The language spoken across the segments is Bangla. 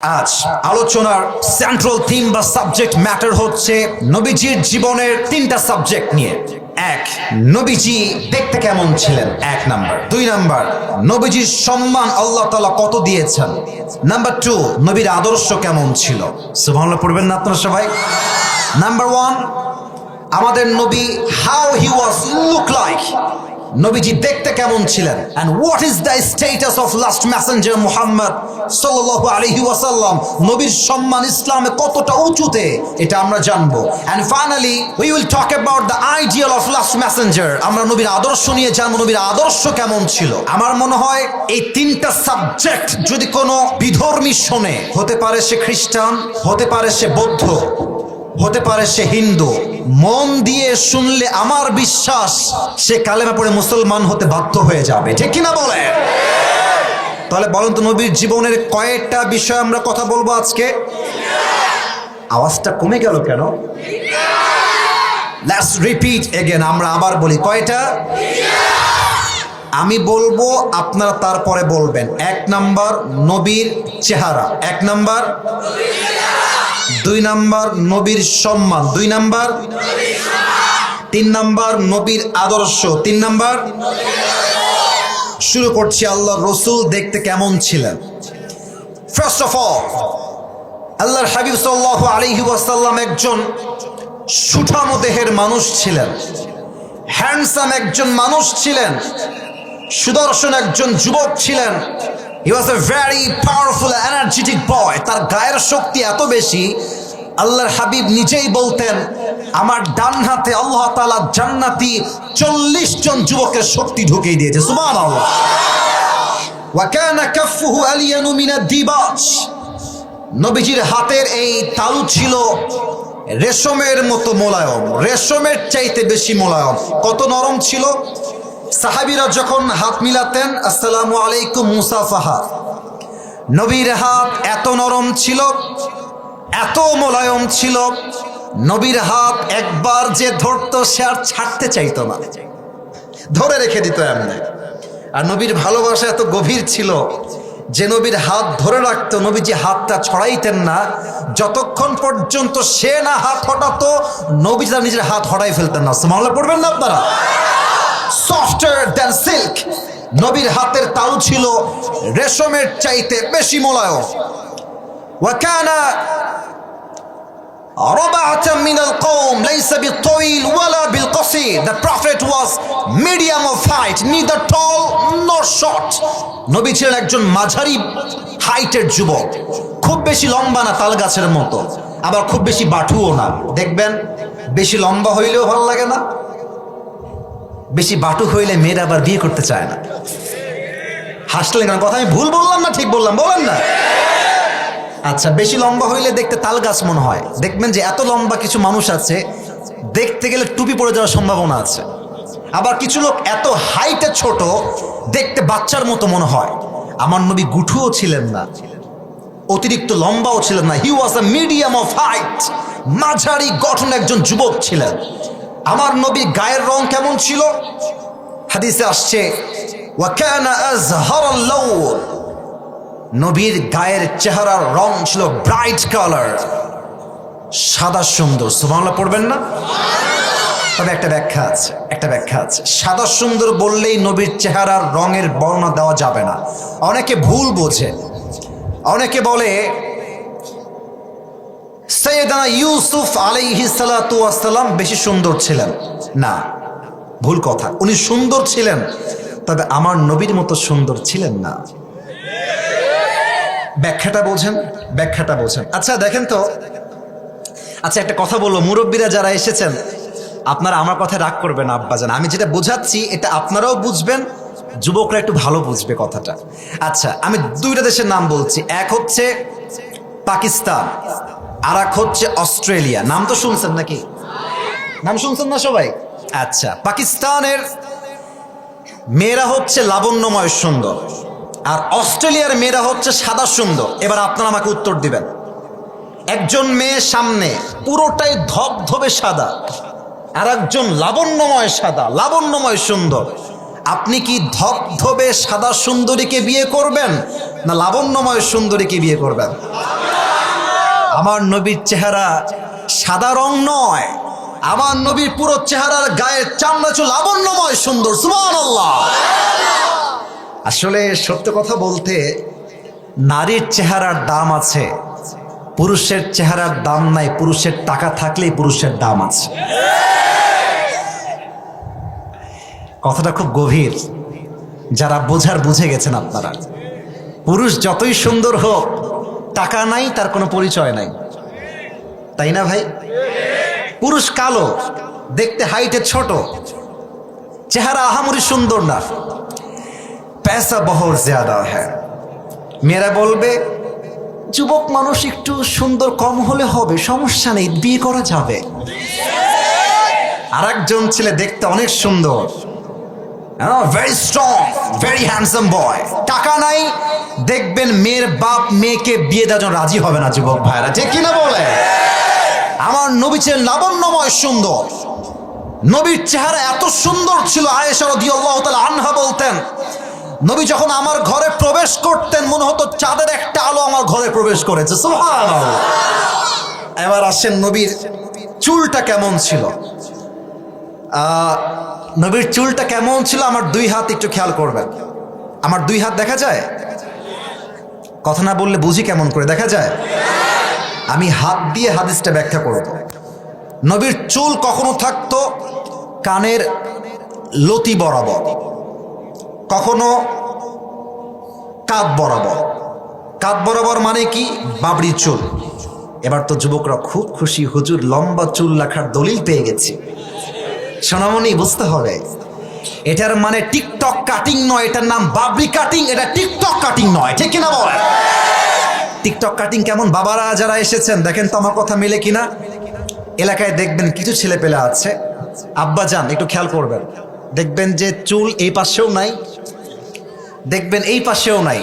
আজ আলোচনার সেন্ট্রাল থিম বা সাবজেক্ট ম্যাটার হচ্ছে নবীজির জীবনের তিনটা সাবজেক্ট নিয়ে। এক, নবীজি দেখতে কেমন ছিলেন, এক নাম্বার। দুই নাম্বার, নবীজির সম্মান আল্লাহ তাআলা কত দিয়েছেন। নাম্বার টু, নবীর আদর্শ কেমন ছিল। সুবহানাল্লাহ পড়বেন না আপনারা সবাই? নাম্বার ওয়ান, আমাদের নবী how he was look like, নবীজি দেখতে কেমন ছিলেন, and what is the status of last messenger Muhammad সাল্লাল্লাহু আলাইহি ওয়াসাল্লাম, নবীর সম্মান ইসলামে কতটা উঁচুতে এটা আমরা জানবো। and finally we will talk about the ideal of last messenger, আমরা নবীর আদর্শ নিয়ে জানবো, নবীর আদর্শ কেমন ছিল। আমার মনে হয় এই তিনটা সাবজেক্ট যদি কোনো বিধর্মী শোনে, হতে পারে সে খ্রিস্টান, হতে পারে সে বৌদ্ধ, হতে পারে সে হিন্দু, মন দিয়ে শুনলে আমার বিশ্বাস সে কালেমা পড়ে মুসলমান হতে বাধ্য হয়ে যাবে, ঠিক কিনা বলে? তাহলে বলেন তো, নবীর জীবনের কয়েকটা বিষয় আমরা কথা বলবো আজকে। আওয়াজটা কমে গেল কেন? লেটস রিপিট এগেন, আমরা আবার বলি, কয়টা? আমি বলবো, আপনারা তারপরে বলবেন। এক নাম্বার, নবীর চেহারা। এক নাম্বার। দুই নাম্বার, নবীর সম্মান। দুই নাম্বার। তিন নাম্বার, নবীর আদর্শ। তিন নাম্বার। শুরু করছি, আল্লাহর রাসূল দেখতে কেমন ছিলেন। ফার্স্ট অফ অল, আল্লাহর হাবিব সাল্লাল্লাহু আলাইহি ওয়াসাল্লাম একজন সুঠাম দেহের মানুষ ছিলেন, হ্যান্ডসাম একজন মানুষ ছিলেন, সুদর্শন একজন যুবক ছিলেন। He was a very powerful, energetic boy. তার গায়ের শক্তি এত বেশি, আল্লাহর হাবিব নিজেই বলতেন, আমার ডান হাতে আল্লাহ তাআলা জান্নাতি 40 জন যুবকের শক্তি ঢুকিয়ে দিয়েছে। সুবহানাল্লাহ। ওয়া কানা কাফফুহু আলিয়ানু মিনাদ দিবাজ, নবীজির হাতের এই তালু ছিল রেশমের মতো মোলায়েম, রেশমের চাইতে বেশি মোলায়েম। কত নরম ছিল! সাহাবীরা যখন হাত মিলাতেন, আসসালামু আলাইকুম মুসাফাহা, নবীর হাত এত নরম ছিল, এত মোলায়েম ছিল, নবীর হাত একবার যে ধরতো সে আর ছাড়তে চাইতো না, ধরে রেখে দিত এমনি। আর নবীর ভালোবাসা এত গভীর ছিল যে নবীর হাত ধরে রাখতো, নবীজি হাতটা ছড়াইতেন না যতক্ষণ পর্যন্ত সে না হাত হটাতো, নবীজি তার নিজের হাত হটাই ফেলতেন না। সুবহানাল্লাহ পড়বেন না আপনারা? সফটার দ্যান সিল্ক, নবীর হাতের তালু ছিল রেশমের চাইতে বেশি মোলায়েম। ওয়া কানা রাবাআতাম মিনাল কওম লাইসা বিতাওয়িল ওয়ালা বিলকাসির, the prophet was medium of height, neither tall nor short. নবী ছিলেন একজন মাঝারি হাইটের যুবক, খুব বেশি লম্বা না তাল গাছের মতো, আবার খুব বেশি বাটুও না। দেখবেন বেশি লম্বা হইলেও ভালো লাগে না, বেশি বাটু হইলে মেয়েরা আবার বিয়ে করতে চায় না। হাসলেন কেন? কথা আমি ভুল বললাম না ঠিক বললাম? বলেন না। আচ্ছা, বেশি লম্বা হইলে দেখতে তাল গাছ মনে হয়। দেখবেন যে এত লম্বা কিছু মানুষ আছে, দেখতে গেলে টুপি পড়ে যাওয়ার সম্ভাবনা আছে। আবার কিছু লোক এত হাইটে ছোট, দেখতে বাচ্চার মতো মনে হয়। আমার নবী গুঠুও ছিলেন না, অতিরিক্ত লম্বাও ছিলেন না। হি ওয়াজ আ মিডিয়াম অফ হাইট, মাঝারি গঠন একজন যুবক ছিলেন। আমার নবী গায়ের রং কেমন ছিল? হাদিসে আসছে, ওয়া কানা আযহারাল লাওন, নবীর গায়ের চেহারার রং ছিল ব্রাইট কালার, সাদা সুন্দর। সুবহানাল্লাহ পড়বেন না? তবে একটা ব্যাখ্যা আছে, একটা ব্যাখ্যা আছে। সাদা সুন্দর বললেই নবীর চেহারার রঙের বর্ণনা দেওয়া যাবে না। অনেকে ভুল বোঝে, অনেকে বলে সৈয়দনা ইউসুফ আলাইহিস সালাতু ওয়াস সালাম বেশি সুন্দর ছিলেন। না, ভুল কথা। উনি সুন্দর ছিলেন, তবে আমার নবীর মতো সুন্দর ছিলেন না। ব্যাখ্যাটা বোঝেন, ব্যাখ্যাটা বোঝেন। আচ্ছা দেখেন তো, আচ্ছা একটা কথা বলবো, মুরব্বীরা যারা এসেছেন, আপনারা আমার কথায় রাগ করবেন না আব্বাজান, আমি যেটা বোঝাচ্ছি এটা আপনারাও বুঝবেন, যুবকরা একটু ভালো বুঝবে কথাটা। আচ্ছা, আমি দুইটা দেশের নাম বলছি, এক হচ্ছে পাকিস্তান, আর এক হচ্ছে অস্ট্রেলিয়া। নাম তো শুনছেন নাকি? নাম শুনছেন না সবাই? আচ্ছা, পাকিস্তানের মেয়েরা হচ্ছে লাবণ্যময় সুন্দর, আর অস্ট্রেলিয়ার মেয়েরা হচ্ছে সাদা সুন্দর। এবার আপনারা আমাকে উত্তর দিবেন। একজন মেয়ে সামনে পুরোটাই ধবধবে সাদা, আর একজন লাবণ্যময় সাদা, লাবণ্যময় সুন্দর। আপনি কি ধবধবে সাদা সুন্দরীকে বিয়ে করবেন, না লাবণ্যময় সুন্দরীকে বিয়ে করবেন? আমার নবীর চেহারা সাদা রং নয়, আমার নবীর পুরো চেহারার গায়ের চামড়া চুল লাবণ্যময় সুন্দর। সুবহানাল্লাহ। আসলে সত্য কথা বলতে নারীর চেহারার দাম আছে, পুরুষের চেহারার দাম নাই। পুরুষের টাকা থাকলেই পুরুষের দাম আছে। কথাটা খুব গভীর, যারা বোঝার বুঝে গেছেন আপনারা। পুরুষ যতই সুন্দর হোক, টাকা নাই তার কোনো পরিচয় নাই, তাই না ভাই? পুরুষ কালো, দেখতে হাইটে ছোট, চেহারা আহামরি সুন্দর না, पैसा बहुत ज्यादा है। মেয়েরা বলবে যুবক মানুষ একটু সুন্দর কম হলে হবে, সমস্যা নেই, বিয়ে করা যাবে। আর একজন ছেলে দেখতে অনেক সুন্দর, very strong, very handsome boy, টাকা নাই, দেখবেন মেয়ের বাপ মেয়েকে বিয়ে দেওয়ার জন্য রাজি হবে না। যুবক ভাইরা ঠিক কিনা বলে? আমার নবী ছিলেন লাবণ্যময় সুন্দর, নবীর চেহারা এত সুন্দর ছিল। আয়েশা রাদিয়াল্লাহু তাআলা আনহা বলতেন, নবী যখন আমার ঘরে প্রবেশ করতেন মনে হতো চাঁদের একটা আলো আমার ঘরে প্রবেশ করেছে। সুবহানাল্লাহ। এবার আসেন নবীর চুলটা কেমন ছিল। নবীর চুলটা কেমন ছিল আমার দুই হাত একটু খেয়াল করবেন। আমার দুই হাত দেখা যায়? কথা না বললে বুঝি কেমন করে দেখা যায়? আমি হাত দিয়ে হাদিসটা ব্যাখ্যা করব। নবীর চুল কখনো থাকতো কানের লতি বরাবর, কখনো কাঁধ বরাবর। কাঁধ বরাবর মানে কি? বাবরি চুল। এবার তো যুবকরা খুব খুশি, হুজুর লম্বা চুল রাখার দলিল পেয়ে গেছি। সোনামণি বুঝতে হবে, এটার মানে টিকটক কাটিং নয়, এটার নাম বাবরি কাটিং, এটা টিকটক কাটিং নয়। ঠিক কিনা বল? টিকটক কাটিং কেমন? বাবারা যারা এসেছেন দেখেন তো আমার কথা মিলে কিনা। এলাকায় দেখবেন কিছু ছেলে পেলে আছে, আব্বা যান একটু খেয়াল করবেন, দেখবেন যে চুল এই পাশেও নাই, দেখবেন এই পাশেও নাই,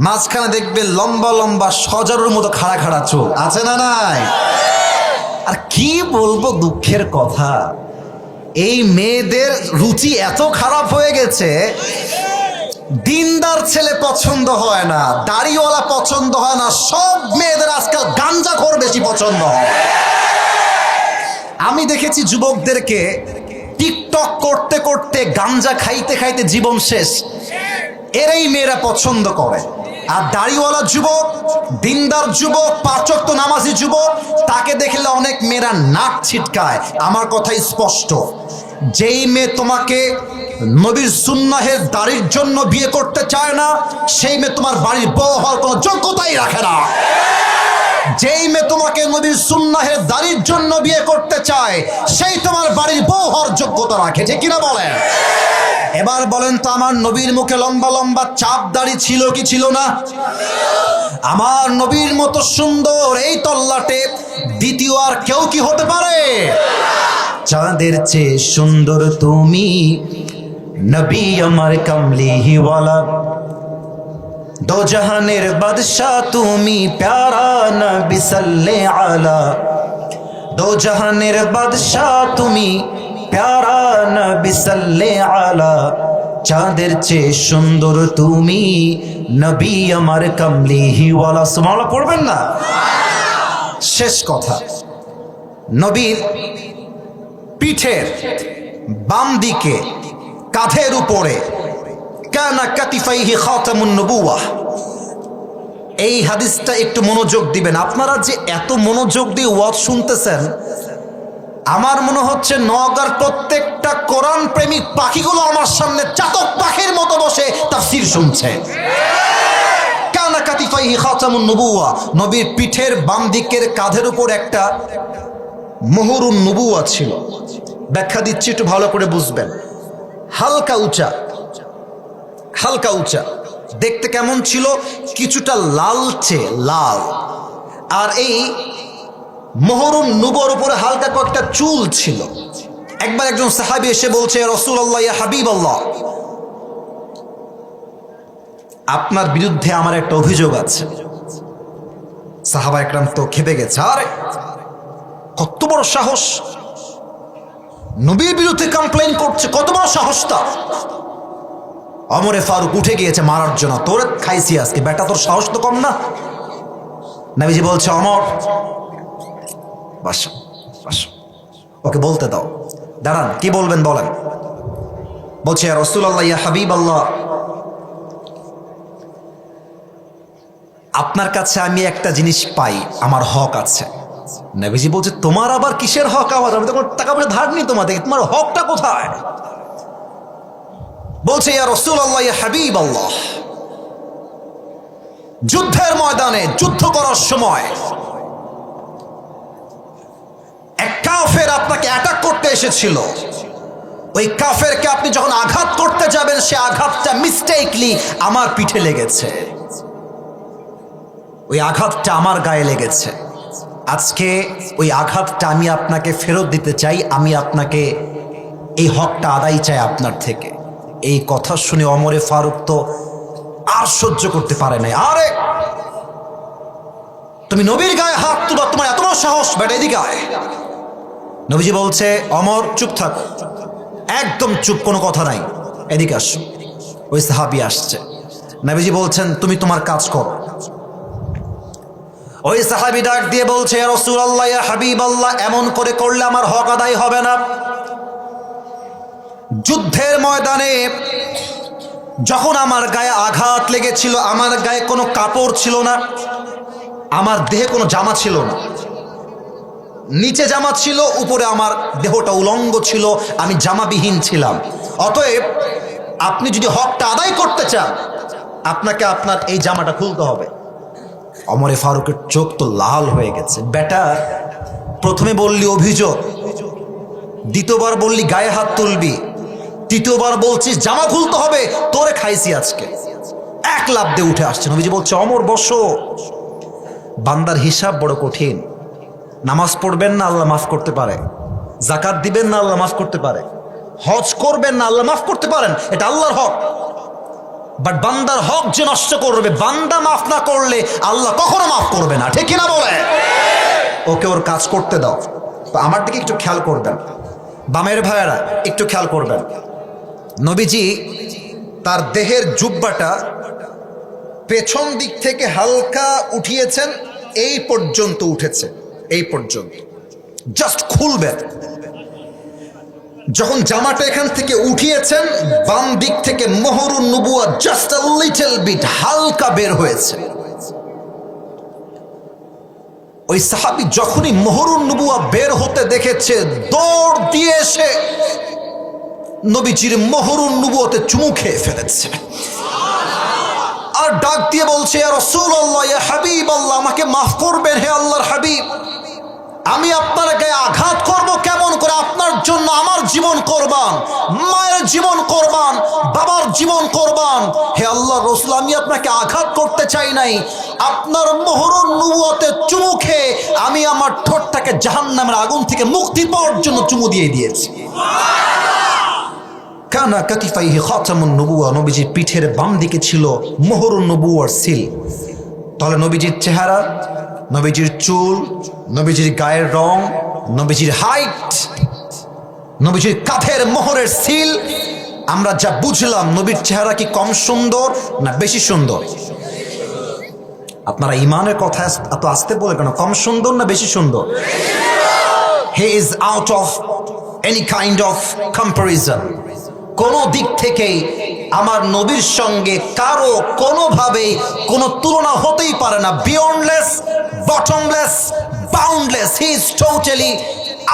মাঝখানে দেখবেন লম্বা লম্বা সজারুর মতো খাড়া খাড়া চুল আছে না নাই? আর কি বলবো দুঃখের কথা, এই মেয়েদের রুচি এত খারাপ হয়ে গেছে, দিনদার ছেলে পছন্দ হয় না, দাড়িওয়ালা পছন্দ হয় না, সব মেয়েদের আজকাল গাঞ্জাখোর বেশি পছন্দ হয়। আমি দেখেছি যুবকদেরকে টিকটক করতে করতে গাঞ্জা খাইতে খাইতে জীবন শেষ, এরাই মেয়েরা পছন্দ করে। আর দাড়িওয়ালা যুবক, দিনদার যুবক, পাঁচ ওয়াক্ত নামাজি যুবক, তাকে দেখলে অনেক মেয়েরা নাক ছিটকায়। আমার কথাই স্পষ্ট, যেই মেয়ে তোমাকে নবীর সুন্নাহের দাড়ির জন্য বিয়ে করতে চায় না, সেই মেয়ে তোমার বাড়ির বউ হওয়ার কোনো যোগ্যতাই রাখে না। যেই মেয়ে তোমাকে নবীর সুন্নাহের দাড়ির জন্য বিয়ে করতে চায়, সেই তোমার বাড়ির বউ হওয়ার যোগ্যতা রাখে। ঠিক কিনা বলেন? এবার বলেন তো, আমার নবীর মুখে লম্বা লম্বা চাপ দাড়ি ছিল কি ছিল না? আমার নবীর মতো সুন্দর এই তল্লাটে দ্বিতীয় আর কেউ কি হতে পারে? চাঁদের চেয়ে সুন্দর তুমি, নবী আমার কামলিওয়ালা, দো জাহানের বাদশাহ তুমি, প্যারা নবী সাল্লে আলা, দো জাহানের বাদশাহ তুমি, প্যারা নবী সাল্লে আলা, চাঁদের চেয়ে সুন্দর তুমি, নবী আমার কামলিওয়ালা। সুবহানাল্লাহ পড়বেন না? শেষ কথা, নবীর পিঠের বাম দিকে কাঁধের উপরে কানা কাতিফাইহি খাতামুন নবুওয়াহ। এই হাদিসটা একটু মনোযোগ দিবেন। আপনারা যে এত মনোযোগ দিয়ে ওয়াজ শুনতেছেন, আমার মনে হচ্ছে নওগাঁর প্রত্যেকটা কোরআন প্রেমিক পাখিগুলো আমার সামনে চাতক পাখির মতো বসে তাফসীর শুনছে। কানা কাতিফাইহি খাতামুন নবুওয়াহ, নবীর পিঠের বাম দিকের কাঁধের উপর একটা মোহরুন নবুওয়া ছিল। ব্যাখ্যা দিচ্ছি, একটু ভালো করে বুঝবেন। হালকা উঁচা, হালকা উঁচা, দেখতে কেমন ছিল? কিছুটা লালচে লাল। আর এই মোহরুন নবুয়ার উপরে হালকা কয়েকটা চুল ছিল। একবার একজন সাহাবী এসে বলছে, রাসূলুল্লাহ ইয়া হাবিবাল্লাহ, আপনার বিরুদ্ধে আমার একটা অভিযোগ আছে। সাহাবা একরাম তো খেপে গেছে, আরে কত বড় সাহস, নবীর বিরুদ্ধে কমপ্লেইন করছে, কত বড় সাহসটা। ওমরে ফারুক উঠে গিয়েছে মারার জন্য, তোরে খাইছি আজকে বেটা, তোর সাহস তো কম না। নবীজি বলছে ওমর বসো বসো, ওকে বলতে দাও, দাঁড়ান কি বলবেন বলেন। বলছে ইয়া রাসূলুল্লাহ ইয়া হাবিবাল্লাহ, আপনার কাছে আমি একটা জিনিস পাই, আমার হক আছে। নবীজি বলছে তোমার আবার কিসের হক? আমি তো টাকা পয়সা ধার নি তোমাদের, তোমার হকটা কোথায়? বলছে ইয়া রাসূলুল্লাহ ইয়া হাবিবাল্লাহ, যুদ্ধের ময়দানে যুদ্ধ করার সময় এক কাফের আপনাকে অ্যাটাক করতে এসেছিল, ওই কাফেরকে আপনি যখন আঘাত করতে যাবেন সে আঘাতটা মিস্টেকলি আমার পিঠে লেগেছে, ওই আঘাতটা আমার গায়ে লেগেছে। আজকে ওই আঘাতটা আমি আপনাকে ফেরত দিতে চাই, আমি আপনাকে এই হকটা আদায় চাই আপনার থেকে। এই কথা শুনে ওমরে ফারুক তো আর সহ্য করতে পারে নাই। আরে তুমি নবীর গায়ে হাত তুলো, তোমার এত বড় সাহস, বেটা এদিকে আয়। নবীজি বলছে ওমর চুপ থাক, একদম চুপ, কোনো কথা নাই, এদিকে আসো। ওই সাহাবী আসছে, নবীজি বলছেন তুমি তোমার কাজ করো। ওই সাহাবী ডাক দিয়ে বলছে ইয়া রাসূলুল্লাহ ইয়া হাবিবাল্লাহ, এমন করে করলে আমার হক আদায় হবে না। যুদ্ধের ময়দানে যখন আমার গায়ে আঘাত লেগেছিল, আমার গায়ে কোনো কাপড় ছিল না, আমার দেহে কোনো জামা ছিল না, নিচে জামা ছিল, উপরে আমার দেহটা উলঙ্গ ছিল, আমি জামাবিহীন ছিলাম। অতএব আপনি যদি হকটা আদায় করতে চান আপনাকে আপনার এই জামাটা খুলতে হবে। ওমরে ফারুকের চোখ তো লাল হয়ে গেছে। বেটা প্রথমে বললি অভিযোগ, দ্বিতীয়বার বললি গায়ে হাত তুলবি, তৃতীয়বার বলছিস জামা খুলতে হবে, তোরে খাইছি আজকে। এক লাফ দিয়ে উঠে আসছে। নবীজি বলছে ওমর বসো, বান্দার হিসাব বড় কঠিন। নামাজ পড়বেন না আল্লাহ মাফ করতে পারে, যাকাত দিবেন না আল্লাহ মাফ করতে পারে, হজ করবেন না আল্লাহ মাফ করতে পারেন, এটা আল্লাহর হক। বাট বান্দার হক যে নষ্ট করবে, বান্দা মাফ না করলে আল্লাহ কখনো মাফ করবে না, ঠিক কিনা বলে? ওকে ওর কাজ করতে দাও। আমার দিকে একটু খেয়াল করবেন, বামের ভাইয়েরা একটু খেয়াল করবেন। নবীজি তার দেহের জুব্বাটা পেছন দিক থেকে হালকা উঠিয়েছেন, এই পর্যন্ত উঠেছে, এই পর্যন্ত জাস্ট খুলবেন। যখন জামাটা এখান থেকে উঠিয়েছেন, বাম দিক থেকে মোহরুন নবুয়া জাস্ট আ লিটল বিট হালকা বের হয়েছে। ওই সাহাবী যখনই মোহরুন নবুয়া বের হতে দেখেছে, দৌড় দিয়ে এসে নবীজির মোহরুন নবুয়াতে চুমু খেয়ে ফেলেছে আর ডাক দিয়ে বলছে ইয়া রাসূলুল্লাহ ইয়া হাবিবাল্লাহ, আমাকে মাফ করবেন হে আল্লাহর হাবিব, আমি আপনার গায়ে আঘাত করব কেমন করে? আপনার জন্য আমার জীবন কোরবান, মায়ের জীবন কোরবান, বাবার জীবন কোরবান। হে আল্লাহর রাসূল, আমি আপনাকে আঘাত করতে চাই নাই, আপনার মোহরুন নবুয়াতে চুমু খেয়ে আমি আমার ঠোঁটটাকে জাহান্নামের আগুন থেকে মুক্তি পাওয়ার জন্য চুমু দিয়ে দিয়েছি। কানা কাতিফাইহি খাতামুন নবুয়া, নবীজির পিঠের বাম দিকে ছিল মোহরুন নবুয়ার সিল। তাহলে নবীজির চেহারা, নবীজির চুল, নবীজির গায়ের রং, নবীজির হাইট, নবীজির কাঁধের মোহরের সিল, আমরা যা বুঝলাম নবীর চেহারা কি কম সুন্দর না বেশি সুন্দর? আপনারা ইমানের কথা এত আসতে বলে কেন? কম সুন্দর না বেশি সুন্দর? He is out of any kind of comparison. কোনো দিক থেকেই আমার নবীর সঙ্গে কারো কোনোভাবেই কোনো তুলনা হতেই পারে না। Beyondless, bottomless, boundless, he is totally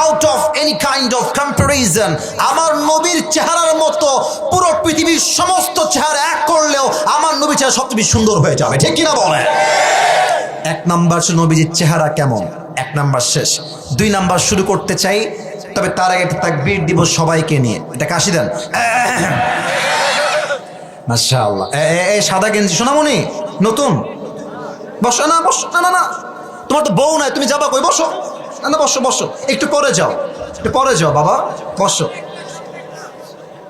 out of any kind of comparison. আমার নবীর চেহারার মতো পুরো পৃথিবীর সমস্ত চেহারা এক করলেও আমার নবীর চেহারা সবচেয়ে বেশি সুন্দর হয়ে যাবে, ঠিক কিনা বলে? এক নাম্বার ছিল নবীজির চেহারা কেমন, এক নাম্বার শেষ। 2 নাম্বার শুরু করতে চাই, তবে তার আগে তাকবীর দিব সবাইকে নিয়ে। এটা কাশি দেন মাশাআল্লাহ। এই সাদা গেঞ্জি সোনামণি নতুন, বসো না, বসো না, না তোমার তো বউ নাই, তুমি যাবা কই? বসো না, না বসো বসো, একটু পরে যাও, একটু পরে যাও বাবা, বসো।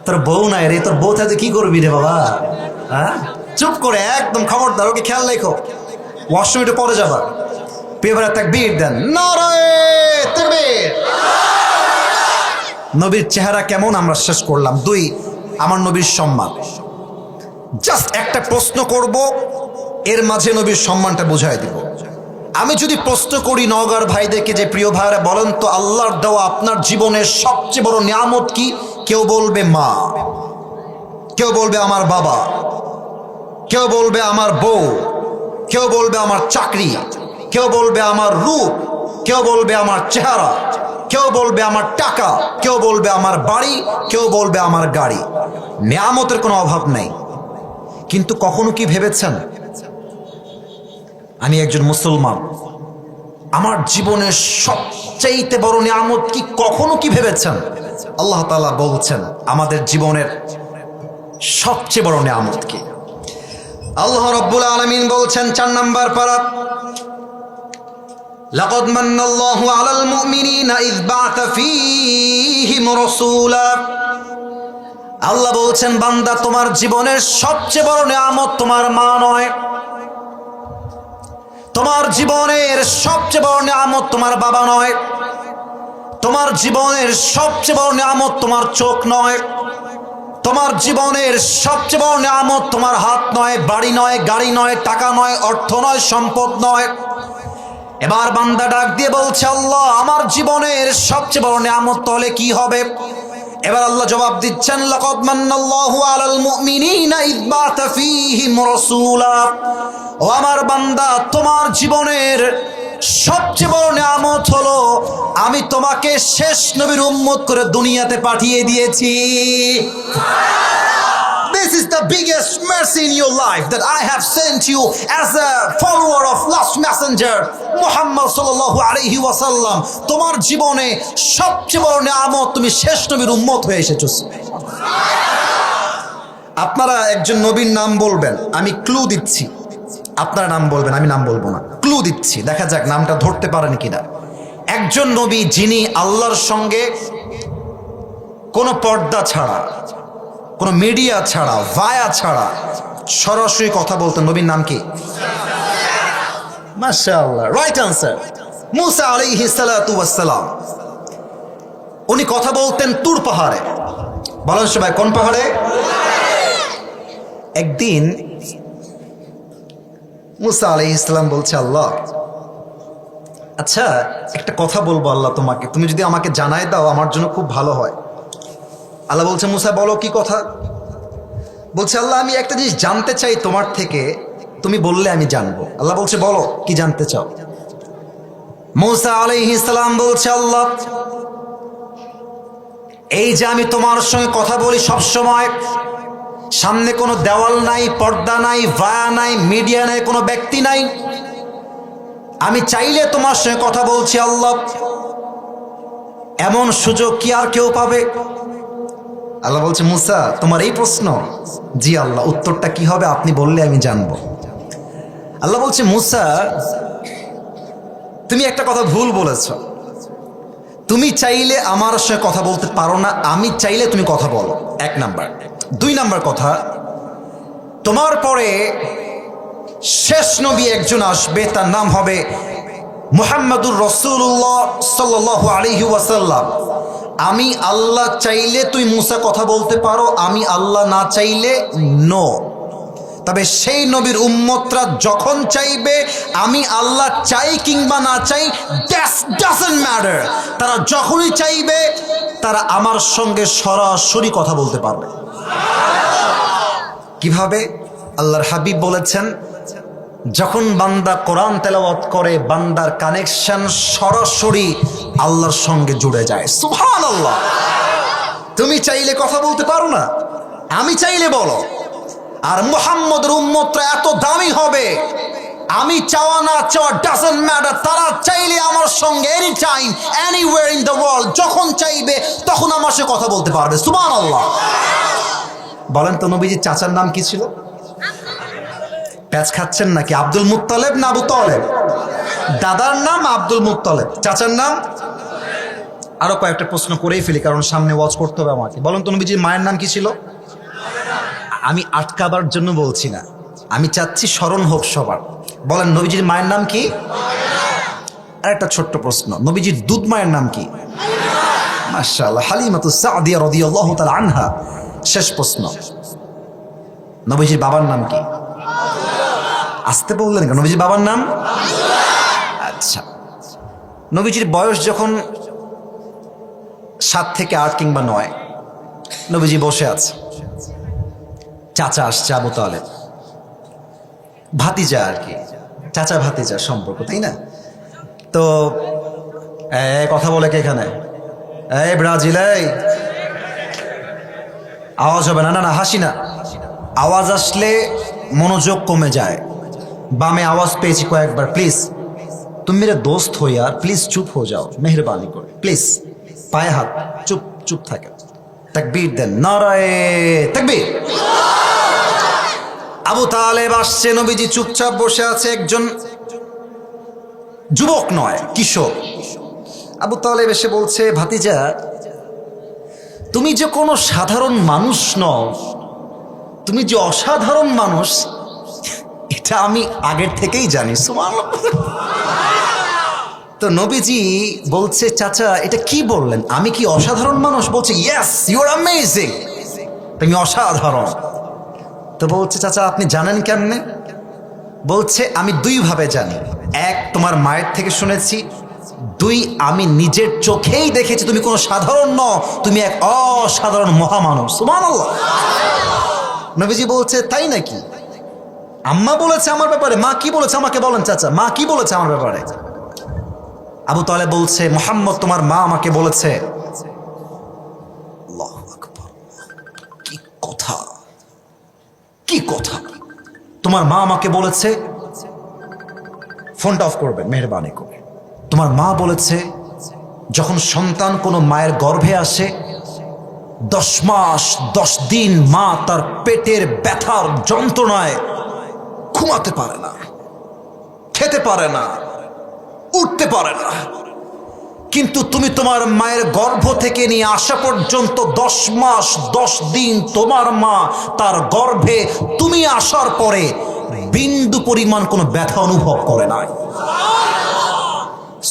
তোর বউ নাই রে, তোর বউ থাকতে কি করবি রে বাবা? হ্যাঁ চুপ করে একদম খবরদার, ওকে খেয়াল রেখো। ওয়াশরুম একটু পরে যাবা। পেবারে তাকবীর দেন, নারায়ে তাকবীর। নবীর চেহারা কেমন আমরা শেষ করলাম। 2, আমার নবীর সম্মান। জাস্ট একটা প্রশ্ন করব, এর মাঝে নবীর সম্মানটা বুঝাই দিব। আমি যদি প্রশ্ন করি নওগাঁর ভাইদেরকে যে প্রিয় ভাইরা বলেন তো আল্লাহর দেওয়া আপনার জীবনের সবচেয়ে বড় নিয়ামত কি? কেউ বলবে মা, কেউ বলবে আমার বাবা, কেউ বলবে আমার বউ, কেউ বলবে আমার চাকরি, কেউ বলবে আমার রূপ, কেউ বলবে আমার চেহারা, কেউ বলবে আমার টাকা, কেউ বলবে আমার বাড়ি, কেউ বলবে আমার গাড়ি। নিয়ামতের কোনো অভাব নাই, কিন্তু কখনো কি ভেবেছেন আমি একজন মুসলমান, আমার জীবনের সবচাইতে বড় নিয়ামত কি? কখনো কি ভেবেছেন? আল্লাহ তাআলা বলছেন আমাদের জীবনের সবচেয়ে বড় নিয়ামত কি? আল্লাহ রাব্বুল আলামিন বলছেন 4 নম্বর পারা, লাকাদ মান্নাল্লাহু আলাল মুমিনিনা ইয বা'আথা ফীহিম রাসূলা। আল্লাহ বলছেন বান্দা তোমার জীবনের সবচেয়ে বড় নিয়ামত তোমার মা নয়, তোমার জীবনের সবচেয়ে বড় নিয়ামত তোমার বাবা নয়, তোমার জীবনের সবচেয়ে বড় নিয়ামত তোমার চোখ নয়, তোমার জীবনের সবচেয়ে বড় নিয়ামত তোমার হাত নয়, বাড়ি নয়, গাড়ি নয়, টাকা নয়, অর্থ নয়, সম্পদ নয়। এবার বান্দা ডাক দিয়ে বলছে আল্লাহ আমার জীবনের সবচেয়ে বড় নিয়ামত তাহলে কি হবে? এবার আল্লাহ জবাব দিচ্ছেন লাকাদ মান্নাল্লাহু আলাল মুমিনিনা ইয বা'আথা ফীহিম রাসূলা। ও আমার বান্দা তোমার জীবনের সবচেয়ে বড় নিয়ামত হলো আমি তোমাকে শেষ নবীর উম্মত করে দুনিয়াতে পাঠিয়ে দিয়েছি। This is the biggest mercy in your life that I have sent you as a follower of last messenger Muhammad sallallahu alaihi wasallam. তোমার জীবনে সবচেয়ে বড় নিয়ামত তুমি শেষ নবীর উম্মত হয়ে এসেছো। আপনারা একজন নবীর নাম বলবেন, আমি ক্লু দিচ্ছি, আপনারা নাম বলবেন, আমি নাম বলবো না, ক্লু দিচ্ছি, দেখা যাক নামটা ধরতে পারেন কিনা। একজন নবী যিনি আল্লাহর সঙ্গে কোনো পর্দা ছাড়া, কোনো মিডিয়া ছাড়া, ভায়া ছাড়া সরাসরি কথা বলতেন, নবীর নাম কি? মাশাআল্লাহ, রাইট আনসার, মুসা আলাইহিস সালাতু ওয়াস সালাম। উনি কথা বলতেন তুর পাহাড়ে। বলেন সবাই কোন পাহাড়ে? একদিন মুসা আলাইহিস সালাম বলছে আল্লাহ আচ্ছা একটা কথা বলবো আল্লাহ তোমাকে, তুমি যদি আমাকে জানাই দাও আমার জন্য খুব ভালো হয়। আল্লাহ বলছে মুসা বলো কি কথা? বলছে আল্লাহ আমি একটা জিনিস জানতে চাই তোমার থেকে, তুমি বললে আমি জানবো। আল্লাহ বলছে বলো কি জানতে চাও? মুসা আলাইহিস সালাম বলছে আল্লাহ এই যে আমি তোমার সঙ্গে কথা বলি সব সময়, সামনে কোনো দেওয়াল নাই, পর্দা নাই, ভায়া নাই, মিডিয়া নাই, কোনো ব্যক্তি নাই, আমি চাইলে তোমার সঙ্গে কথা বলছি আল্লাহ, এমন সুযোগ কি আর কেউ পাবে? আল্লাহ বলছে মুসা তোমার এই প্রশ্ন? জি আল্লাহ, উত্তরটা কি হবে আপনি বললে আমি জানবো। আল্লাহ বলছে মুসা তুমি একটা কথা ভুল বলেছ, তুমি চাইলে আমার সঙ্গে কথা বলতে পারো না, আমি চাইলে তুমি কথা বলো, 1 নাম্বার। 2 নাম্বার কথা, তোমার পরে শেষ নবী একজন আসবে, তার নাম হবে মুহাম্মাদুর রাসূলুল্লাহ সাল্লাল্লাহু আলাইহি ওয়াসাল্লাম। আমি আল্লাহ চাইলে তুই মুসা কথা বলতে পারো, আমি আল্লাহ না চাইলে নো। তবে সেই নবীর উম্মতরা যখন চাইবে, আমি আল্লাহ চাই কিংবা না চাই দ্যাট ডাজন্ট ম্যাটার, তারা যখনই চাইবে তারা আমার সঙ্গে সরাসরি কথা বলতে পারবে। কিভাবে? আল্লাহর হাবিব বলেছেন যখন বান্দা কোরআন তেলাওয়াত করে বান্দার কানেকশন সরাসরি আল্লাহর সঙ্গে জুড়ে যায়। সুবহানাল্লাহ। তুমি চাইলে কথা বলতে পারো না, আমি চাইলে বলো। আর মুহাম্মদের উম্মতরা এত দামি হবে, আমি চাওয়া না চাওয়া ডাজন্ট ম্যাটার, তারা চাইলে আমার সঙ্গে any time anywhere in the world যখন চাইবে তখন আমার সাথে কথা বলতে পারবে। সুবহানাল্লাহ। বলেন তো নবীজির চাচার নাম কি ছিল? প্যাচ খাচ্ছেন নাকি? আব্দুল মুত্তালেব না আবু তালেব? দাদার নাম আব্দুল মুত্তালেব, চাচার নাম? আরো কয়েকটা প্রশ্ন করেই ফেলি কারণ সামনে ওয়াচ করতে হবে আমাকে। বলেন তো নবীজির মায়ের নাম কি ছিল? আমি আটকাবার জন্য বলছি না, আমি চাচ্ছি স্মরণ হোক সবার। বলেন নবীজির মায়ের নাম কি? আর একটা ছোট্ট প্রশ্ন, নবীজির দুধ মায়ের নাম কি? মাশাআল্লাহ, হালিমাতুস সাদিয়া রাদিয়াল্লাহু তাআলা আনহা। শেষ প্রশ্ন, নবীজির বাবার নাম কি? আসতে বললেন কেন? নবীজির বাবার নাম? নবীজির বয়স যখন 7 থেকে 8 কিংবা 9, নবীজি বসে আছে, চাচা আসছে আবু তালেব, ভাতিজা আর কি, চাচা ভাতিজা সম্পর্ক, তাই না? তো কথা বলে কে এখানে? এই ব্রাজিল, এই আওয়াজ হবে না, না না হাসি না, আওয়াজ আসলে মনোযোগ কমে যায়। বামে আওয়াজ পেয়েছি কয়েকবার, প্লিজ तुम मेरे दोस्त हो यार, प्लीज चुप हो जाओ मेहरबानी করে, প্লিজ পায়ে হাত, চুপ চুপ থাকে। তাকবীর দেন, নারায়ে তাকবীর। আবু তালেব আসছে, নবীজি চুপচাপ বসে আছে, একজন যুবক নয়, কিশোর। আবু তালেব এসে বলছে, ভাতিজা তুমি যে কোনো সাধারণ মানুষ নও, তুমি যে অসাধারণ মানুষ এটা আমি আগের থেকেই জানি। সুবহানাল্লাহ। তো নবীজি বলছে, চাচা এটা কি বললেন, আমি কি অসাধারণ মানুষ? বলছে, ইয়েস ইউ আর অ্যামেজিং, তুমি অসাধারণ। তো বলছে, চাচা আপনি জানেন কেমনে? বলছে, আমি 2 ভাবে জানি। 1, তোমার মায়ের থেকে শুনেছি, 2, আমি নিজের চোখেই দেখেছি তুমি কোনো সাধারণ নও, তুমি এক অসাধারণ মহামানব। সুবহানাল্লাহ। নবীজি বলছে, তাই নাকি? আম্মা বলেছে আমার ব্যাপারে? মা কি বলেছে আমাকে বলেন চাচা, মা কি বলেছে আমার ব্যাপারে? আবু তালেব বলছে, মুহাম্মদ তোমার মা আমাকে বলেছে। আল্লাহু আকবার, কি কথা, কি কথা! তোমার মা আমাকে বলেছে, ফোনটা অফ করবেন মেহেরবানি করে। তোমার মা বলেছে যখন সন্তান কোনো মায়ের গর্ভে আসে 10 মাস 10 দিন মা তার পেটের ব্যথার যন্ত্রণায় ঘুমাতে পারে না, খেতে পারে না, উঠতে পারে না, কিন্তু তুমি তোমার মায়ের গর্ভ থেকে নিয়ে আসা পর্যন্ত 10 মাস 10 দিন তোমার মা তার গর্ভে তুমি আসার পরে বিন্দু পরিমাণ কোনো ব্যথা অনুভব করে নাই।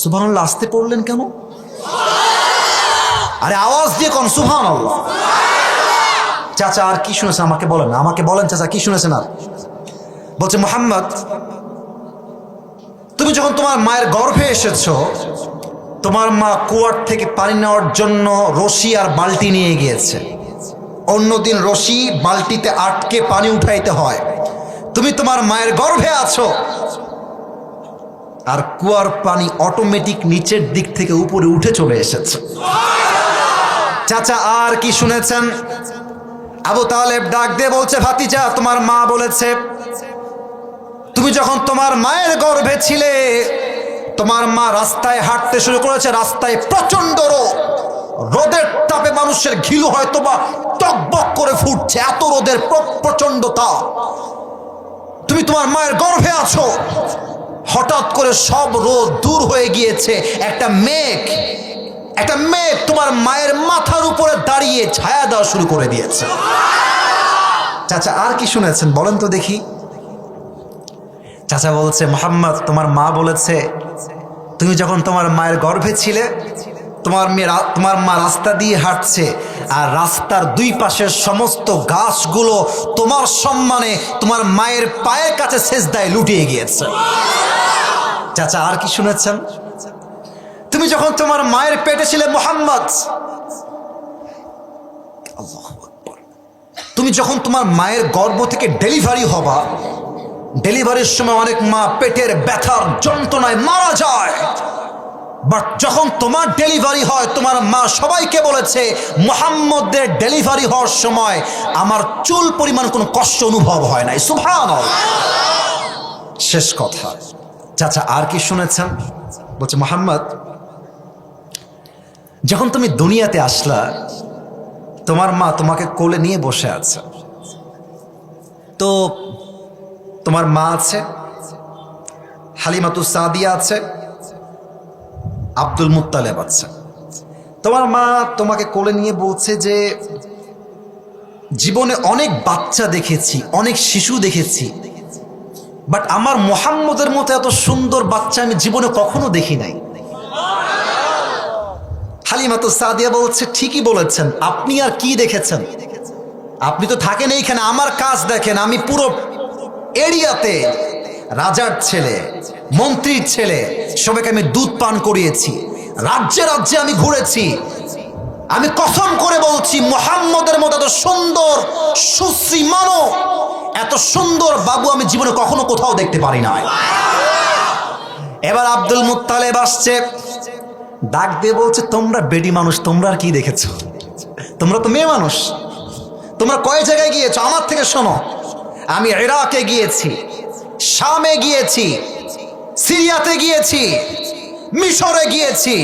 সুবহানাল্লাহ। আসতে পড়লেন কেন? আরে আওয়াজ দিয়ে কোন সুবহানাল্লাহ। চাচা আর কি শুনেছেন আমাকে বলেন, আমাকে বলেন চাচা কি শুনেছেন? আর বলছে, মুহাম্মদ তুমি যখন তোমার মায়ের গর্ভে এসেছো, তোমার মা কুয়ার থেকে পানি নেওয়ার জন্য রশি আর বালতি নিয়ে গিয়েছে। অন্যদিন রশি বালতিতে আটকে পানি উঠাইতে হয়, তুমি তোমার মায়ের গর্ভে আছো আর কুয়ার পানি অটোমেটিক নিচের দিক থেকে উপরে উঠে চলে এসেছে। চাচা আর কি শুনেছেন? আবু তালেব ডাক দিয়ে বলছে, ভাতিজা তোমার মা বলেছে তুমি যখন তোমার মায়ের গর্ভে ছিলে, তোমার মা রাস্তায় হাঁটতে শুরু করেছে, রাস্তায় প্রচন্ড রোদ, রোদের তাপে মানুষের ঘিলু হয়তো বা টকবক করে ফুটছে, এত রোদের প্রচন্ড তাপ। তুমি তোমার মায়ের গর্ভে আছো, হঠাৎ করে সব রোদ দূর হয়ে গিয়েছে, একটা মেঘ তোমার মায়ের মাথার উপরে দাঁড়িয়ে ছায়া দেওয়া শুরু করে দিয়েছে। চাচা আর কি শুনেছেন বলেন তো দেখি। চাচা বলছে, মুহাম্মদ তোমার মা বলেছে তুমি যখন তোমার মায়ের গর্ভে ছিলে, তোমার মা রাস্তা দিয়ে হাঁটছে আর রাস্তার 2 পাশের সমস্ত গাছগুলো তোমার সম্মানে তোমার মায়ের পায়ের কাছে সেজদায় লুটিয়ে গিয়েছে। চাচা আর কি শুনেছেন? তুমি যখন তোমার মায়ের পেটে ছিলে মুহাম্মদ, আল্লাহু আকবার, তুমি যখন তোমার মায়ের গর্ভ থেকে ডেলিভারি হবা, ডেলিভারির সময় অনেক মা পেটের ব্যথার যন্ত্রণায় মারা যায়, বাট যখন তোমার ডেলিভারি হয় তোমার মা সবাইকে বলেছে মুহাম্মদের ডেলিভারি হওয়ার সময় আমার চুল পরিমাণ কোনো কষ্ট অনুভব হয় নাই। সুবহানাল্লাহ। শেষ কথা। চাচা আর কি শুনেছেন? বলছে, মুহাম্মদ যখন তুমি দুনিয়াতে আসলা, তোমার মা তোমাকে কোলে নিয়ে বসে আছে, তো তোমার মা আছে, হালিমাতুস সাদিয়া আছে, আব্দুল মুত্তালেব আছে। তোমার মা তোমাকে কোলে নিয়ে বলছে যে জীবনে অনেক বাচ্চা দেখেছি, অনেক শিশু দেখেছি, বাট আমার মুহাম্মদের মতো এত সুন্দর বাচ্চা আমি জীবনে কখনো দেখি নাই। হালিমাতুস সাদিয়া বলছে, ঠিকই বলেছেন, আপনি আর কি দেখেছেন? আপনি তো থাকেন এইখানে, আমার কাজ দেখেন, আমি পুরো এরিয়াতে রাজার ছেলে, মন্ত্রীর ছেলে, সবাইকে আমি দুধ পান করিয়েছি, রাজ্যে রাজ্যে আমি ঘুরেছি। আমি কসম করে বলছি মুহাম্মদের মতো এত সুন্দর সুশ্রী মানব, এত সুন্দর বাবু আমি জীবনে কখনো কোথাও দেখতে পারি না। এবার আব্দুল মুত্তালেব আসছে, ডাক দিয়ে বলছে, তোমরা বেডি মানুষ, তোমরা আর কি দেখেছো? তোমরা তো মেয়ে মানুষ, তোমরা কয় জায়গায় গিয়েছো? আমার থেকে শোনো। আমি ইরাকে গিয়েছি, শামে গিয়েছি, সিরিয়াতে গিয়েছি, মিশরে গিয়েছি,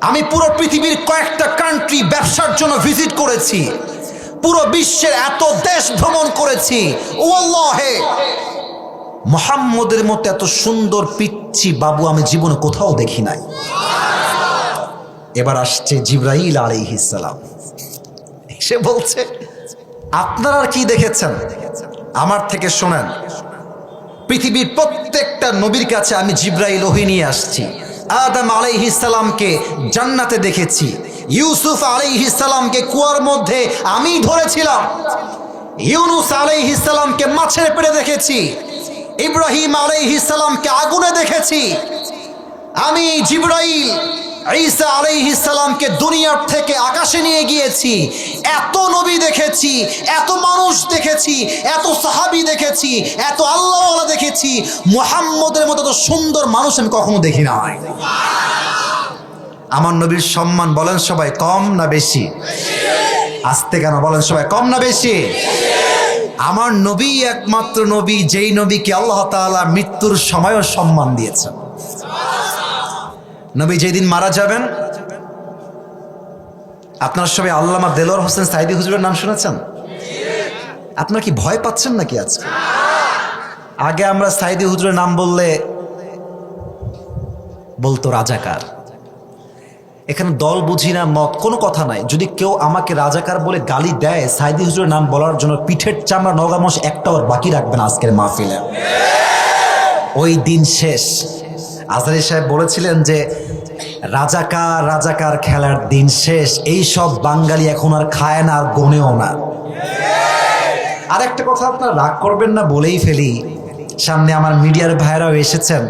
আমি পুরো পৃথিবীর কয়েকটা কান্ট্রি ব্যবসার জন্য ভিজিট করেছি, পুরো বিশ্বের এত দেশ ভ্রমণ করেছি। ওয়াল্লাহে মুহাম্মদের মতো এত সুন্দর পিচ্চি বাবু আমি জীবনে কোথাও দেখি নাই। এবার আসছে জিবরাইল আলাইহিস সালাম, সে বলছে, আপনারা কি দেখেছেন? আমার থেকে শোনেন, পৃথিবীর প্রত্যেকটা নবীর কাছে আমি জিবরাইল ওহী নিয়ে আসছি। আদম আলাইহিস সালামকে জান্নাতে দেখেছি, ইউসুফ আলাইহিস সালামকে কুয়ার মধ্যে আমি ধরেছিলাম, ইউনুস আলাইহিস সালামকে মাছের পেটে দেখেছি, ইব্রাহিম আলাইহিস সালামকে আগুনে দেখেছি। আমি জিবরাইল ঈসা আলাইহিস সালামকে দুনিয়ার থেকে আকাশে নিয়ে গিয়েছি। এত নবী দেখেছি, এত মানুষ দেখেছি, এত সাহাবী দেখেছি, এত আল্লাহওয়ালা দেখেছি, মুহাম্মদের মতো এত সুন্দর মানুষ আমি কখনো দেখি নাই। আমার নবীর সম্মান বলেন সবাই কম না বেশি? আস্তে কেন বলেন সবাই, কম না বেশি? আমার নবী একমাত্র নবী, যেই নবীকে আল্লাহ তাআলা মৃত্যুর সময়ও সম্মান দিয়েছেন। নবী যেদিন মারা যাবেন, আপনারা সবাই আল্লামা দেলোয়ার হোসেন সাইদি হুজুরের নাম শুনেছেন? আপনারা কি ভয় পাচ্ছেন নাকি আজকে? আগে আমরা সাইদি হুজুরের নাম বললে বলতো রাজাকার। এখানে দল বুঝি না, মত, কোনো কথা নাই। যদি কেউ আমাকে রাজাকার বলে গালি দেয়, সাইদি হুজুরের নাম বলার জন্য পিঠের চামড়া নগামশ একটাও বাকি রাখবেন আজকের মাহফিলে। ওই দিন শেষ। আজহারী সাহেব বলেছিলেন যে রাজাকার রাজাকার খেলার দিন শেষ, এই সব বাঙালি এখন আর খায় না, আর গোনেও না। আর একটা কথা আপনারা রাগ করবেন না বলেই ফেলি, সামনে আমার মিডিয়ার ভাইরাও এসেছেন,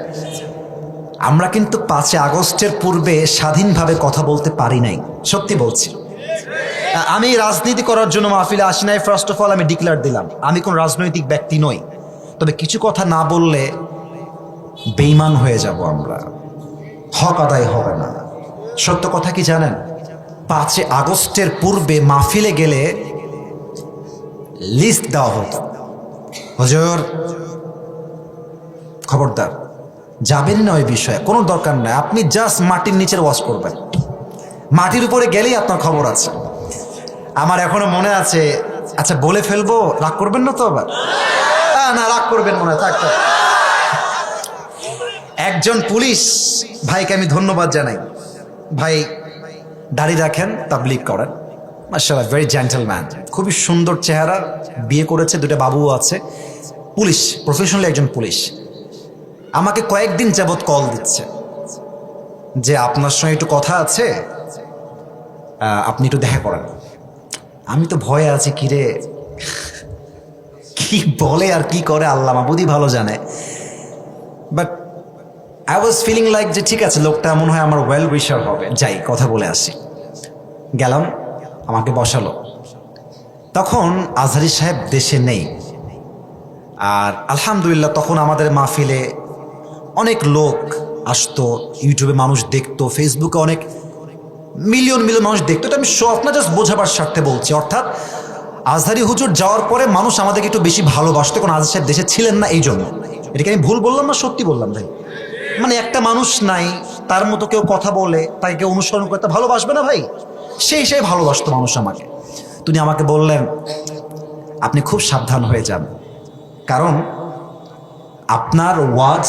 আমরা কিন্তু 5 আগস্টের পূর্বে স্বাধীনভাবে কথা বলতে পারি নাই, সত্যি বলছি। আমি রাজনীতি করার জন্য মাহফিলে আসি নাই। ফার্স্ট অফ অল আমি ডিক্লেয়ার দিলাম, আমি কোন রাজনৈতিক ব্যক্তি নই। তবে কিছু কথা না বললে বেঈমান হয়ে যাব আমরা, হক আদায় হবে না। সত্য কথা কি জানেন? 5 আগস্টের পূর্বে মাহফিলে গেলে লিস্ট দেওয়া হতো, হুজুর খবরদার যাবেন না ওই বিষয়ে, কোনো দরকার নাই, আপনি জাস্ট মাটির নিচের ওয়াজ করবেন, মাটির উপরে গেলেই আপনার খবর আছে। আমার এখনো মনে আছে, আচ্ছা বলে ফেলবো, রাগ করবেন না তো আবার? না রাগ করবেন মনে হয়, থাক। একজন পুলিশ ভাইকে আমি ধন্যবাদ জানাই, ভাই দাড়ি রাখেন, তাবলীগ করেন, মাশাআল্লাহ, ভেরি জেন্টলম্যান, খুবই সুন্দর চেহারা, বিয়ে করেছে, 2টা বাবুও আছে, পুলিশ, প্রফেশনালি একজন পুলিশ। আমাকে কয়েকদিন যাবৎ কল দিচ্ছে যে আপনার সঙ্গে একটু কথা আছে, আপনি একটু দেখা করেন। আমি তো ভয়ে আছি, কিরে কি বলে আর কি করে আল্লাহ মাবুদই ভালো জানে, but I was feeling like যে ঠিক আছে, লোকটা মনে হয় আমার ওয়েল উইশার হবে, যাই কথা বলে আসি। গেলাম, আমাকে বসালো। তখন আজহারী সাহেব দেশে নেই, আর আলহামদুলিল্লাহ তখন আমাদের মাহফিলে অনেক লোক আসতো, ইউটিউবে মানুষ দেখতো, ফেসবুকে অনেক মিলিয়ন মিলিয়ন মানুষ দেখতো। এটা আমি আপনার জাস্ট বোঝাবার স্বার্থে বলছি, অর্থাৎ আজহারী হুজুর যাওয়ার পরে মানুষ আমাদেরকে একটু বেশি ভালোবাসতো, কারণ আজহারী সাহেব দেশে ছিলেন না, এই জন্য। এটাকে আমি ভুল বললাম না, সত্যি বললাম ভাই? মানে একটা মানুষ নাই, তার মতো কেউ কথা বলে, তাকে কেউ অনুসরণ করতে ভালোবাসবে না ভাই? সেই ভালোবাসতো মানুষ আমাকে। তিনি আমাকে বললেন, আপনি খুব সাবধান হয়ে যান, কারণ আপনার ওয়াজ